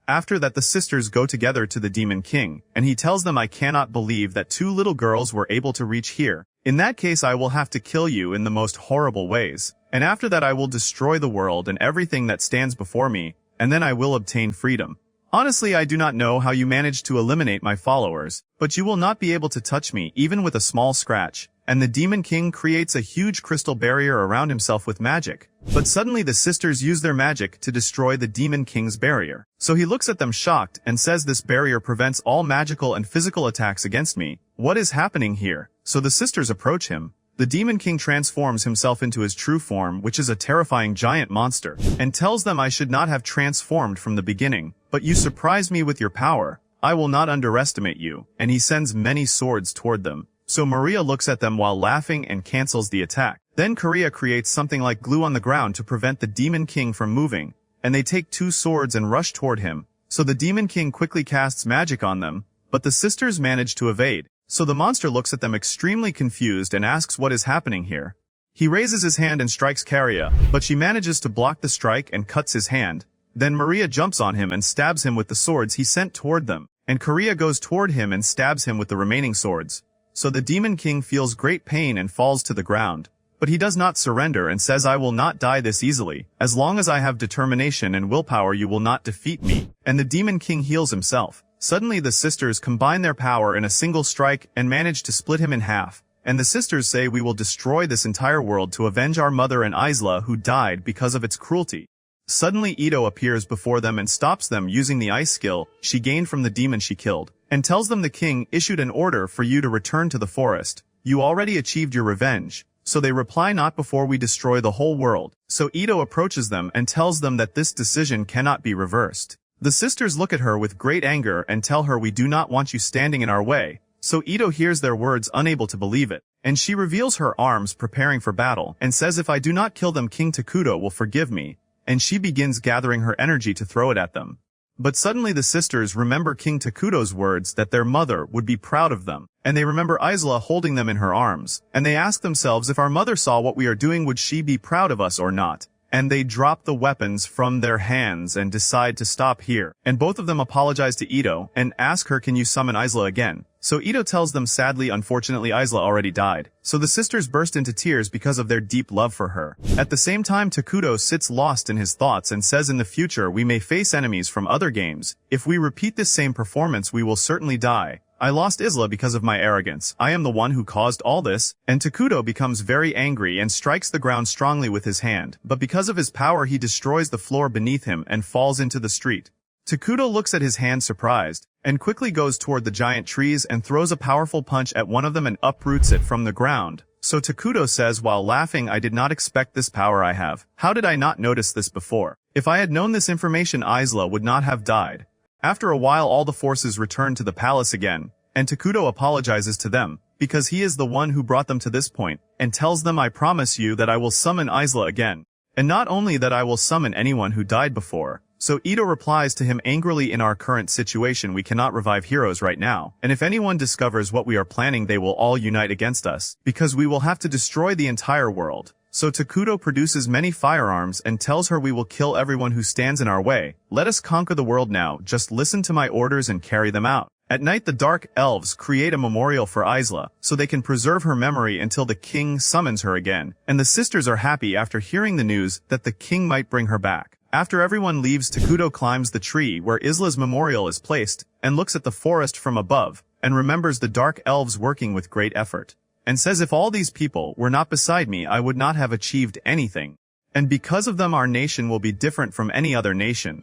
After that, the sisters go together to the Demon King, and he tells them, I cannot believe that 2 little girls were able to reach here. In that case I will have to kill you in the most horrible ways. And after that I will destroy the world and everything that stands before me, and then I will obtain freedom. Honestly, I do not know how you managed to eliminate my followers, but you will not be able to touch me even with a small scratch. And the Demon King creates a huge crystal barrier around himself with magic. But suddenly the sisters use their magic to destroy the Demon King's barrier. So he looks at them shocked and says this barrier prevents all magical and physical attacks against me. What is happening here? So the sisters approach him. The Demon King transforms himself into his true form, which is a terrifying giant monster, and tells them I should not have transformed from the beginning, but you surprised me with your power. I will not underestimate you, and he sends many swords toward them. So Maria looks at them while laughing and cancels the attack. Then Korea creates something like glue on the ground to prevent the Demon King from moving, and they take 2 swords and rush toward him. So the Demon King quickly casts magic on them, but the sisters manage to evade. So the monster looks at them extremely confused and asks what is happening here. He raises his hand and strikes Korea, but she manages to block the strike and cuts his hand. Then Maria jumps on him and stabs him with the swords he sent toward them, and Korea goes toward him and stabs him with the remaining swords. So the Demon King feels great pain and falls to the ground. But he does not surrender and says I will not die this easily. As long as I have determination and willpower you will not defeat me. And the Demon King heals himself. Suddenly the sisters combine their power in a single strike and manage to split him in half. And the sisters say we will destroy this entire world to avenge our mother and Isla who died because of its cruelty. Suddenly Ito appears before them and stops them using the ice skill she gained from the demon she killed, and tells them the king issued an order for you to return to the forest. You already achieved your revenge. So they reply not before we destroy the whole world. So Ito approaches them and tells them that this decision cannot be reversed. The sisters look at her with great anger and tell her we do not want you standing in our way. So Ito hears their words unable to believe it. And she reveals her arms preparing for battle and says if I do not kill them King Takuto will forgive me. And she begins gathering her energy to throw it at them. But suddenly the sisters remember King Takuto's words that their mother would be proud of them. And they remember Isla holding them in her arms. And they ask themselves if our mother saw what we are doing would she be proud of us or not. And they drop the weapons from their hands and decide to stop here. And both of them apologize to Ito and ask her can you summon Isla again. So Ito tells them sadly unfortunately Isla already died. So the sisters burst into tears because of their deep love for her. At the same time Takuto sits lost in his thoughts and says in the future we may face enemies from other games. If we repeat this same performance we will certainly die. I lost Isla because of my arrogance. I am the one who caused all this. And Takuto becomes very angry and strikes the ground strongly with his hand. But because of his power he destroys the floor beneath him and falls into the street. Takuto looks at his hand surprised, and quickly goes toward the giant trees and throws a powerful punch at one of them and uproots it from the ground. So Takuto says while laughing I did not expect this power I have. How did I not notice this before? If I had known this information Isla would not have died. After a while all the forces return to the palace again, and Takuto apologizes to them, because he is the one who brought them to this point, and tells them I promise you that I will summon Isla again. And not only that I will summon anyone who died before. So Ito replies to him angrily in our current situation we cannot revive heroes right now, and if anyone discovers what we are planning they will all unite against us, because we will have to destroy the entire world. So Takuto produces many firearms and tells her we will kill everyone who stands in our way. Let us conquer the world now, just listen to my orders and carry them out. At night the dark elves create a memorial for Isla, so they can preserve her memory until the king summons her again, and the sisters are happy after hearing the news that the king might bring her back. After everyone leaves Takuto climbs the tree where Isla's memorial is placed, and looks at the forest from above, and remembers the dark elves working with great effort, and says if all these people were not beside me I would not have achieved anything. And because of them our nation will be different from any other nation.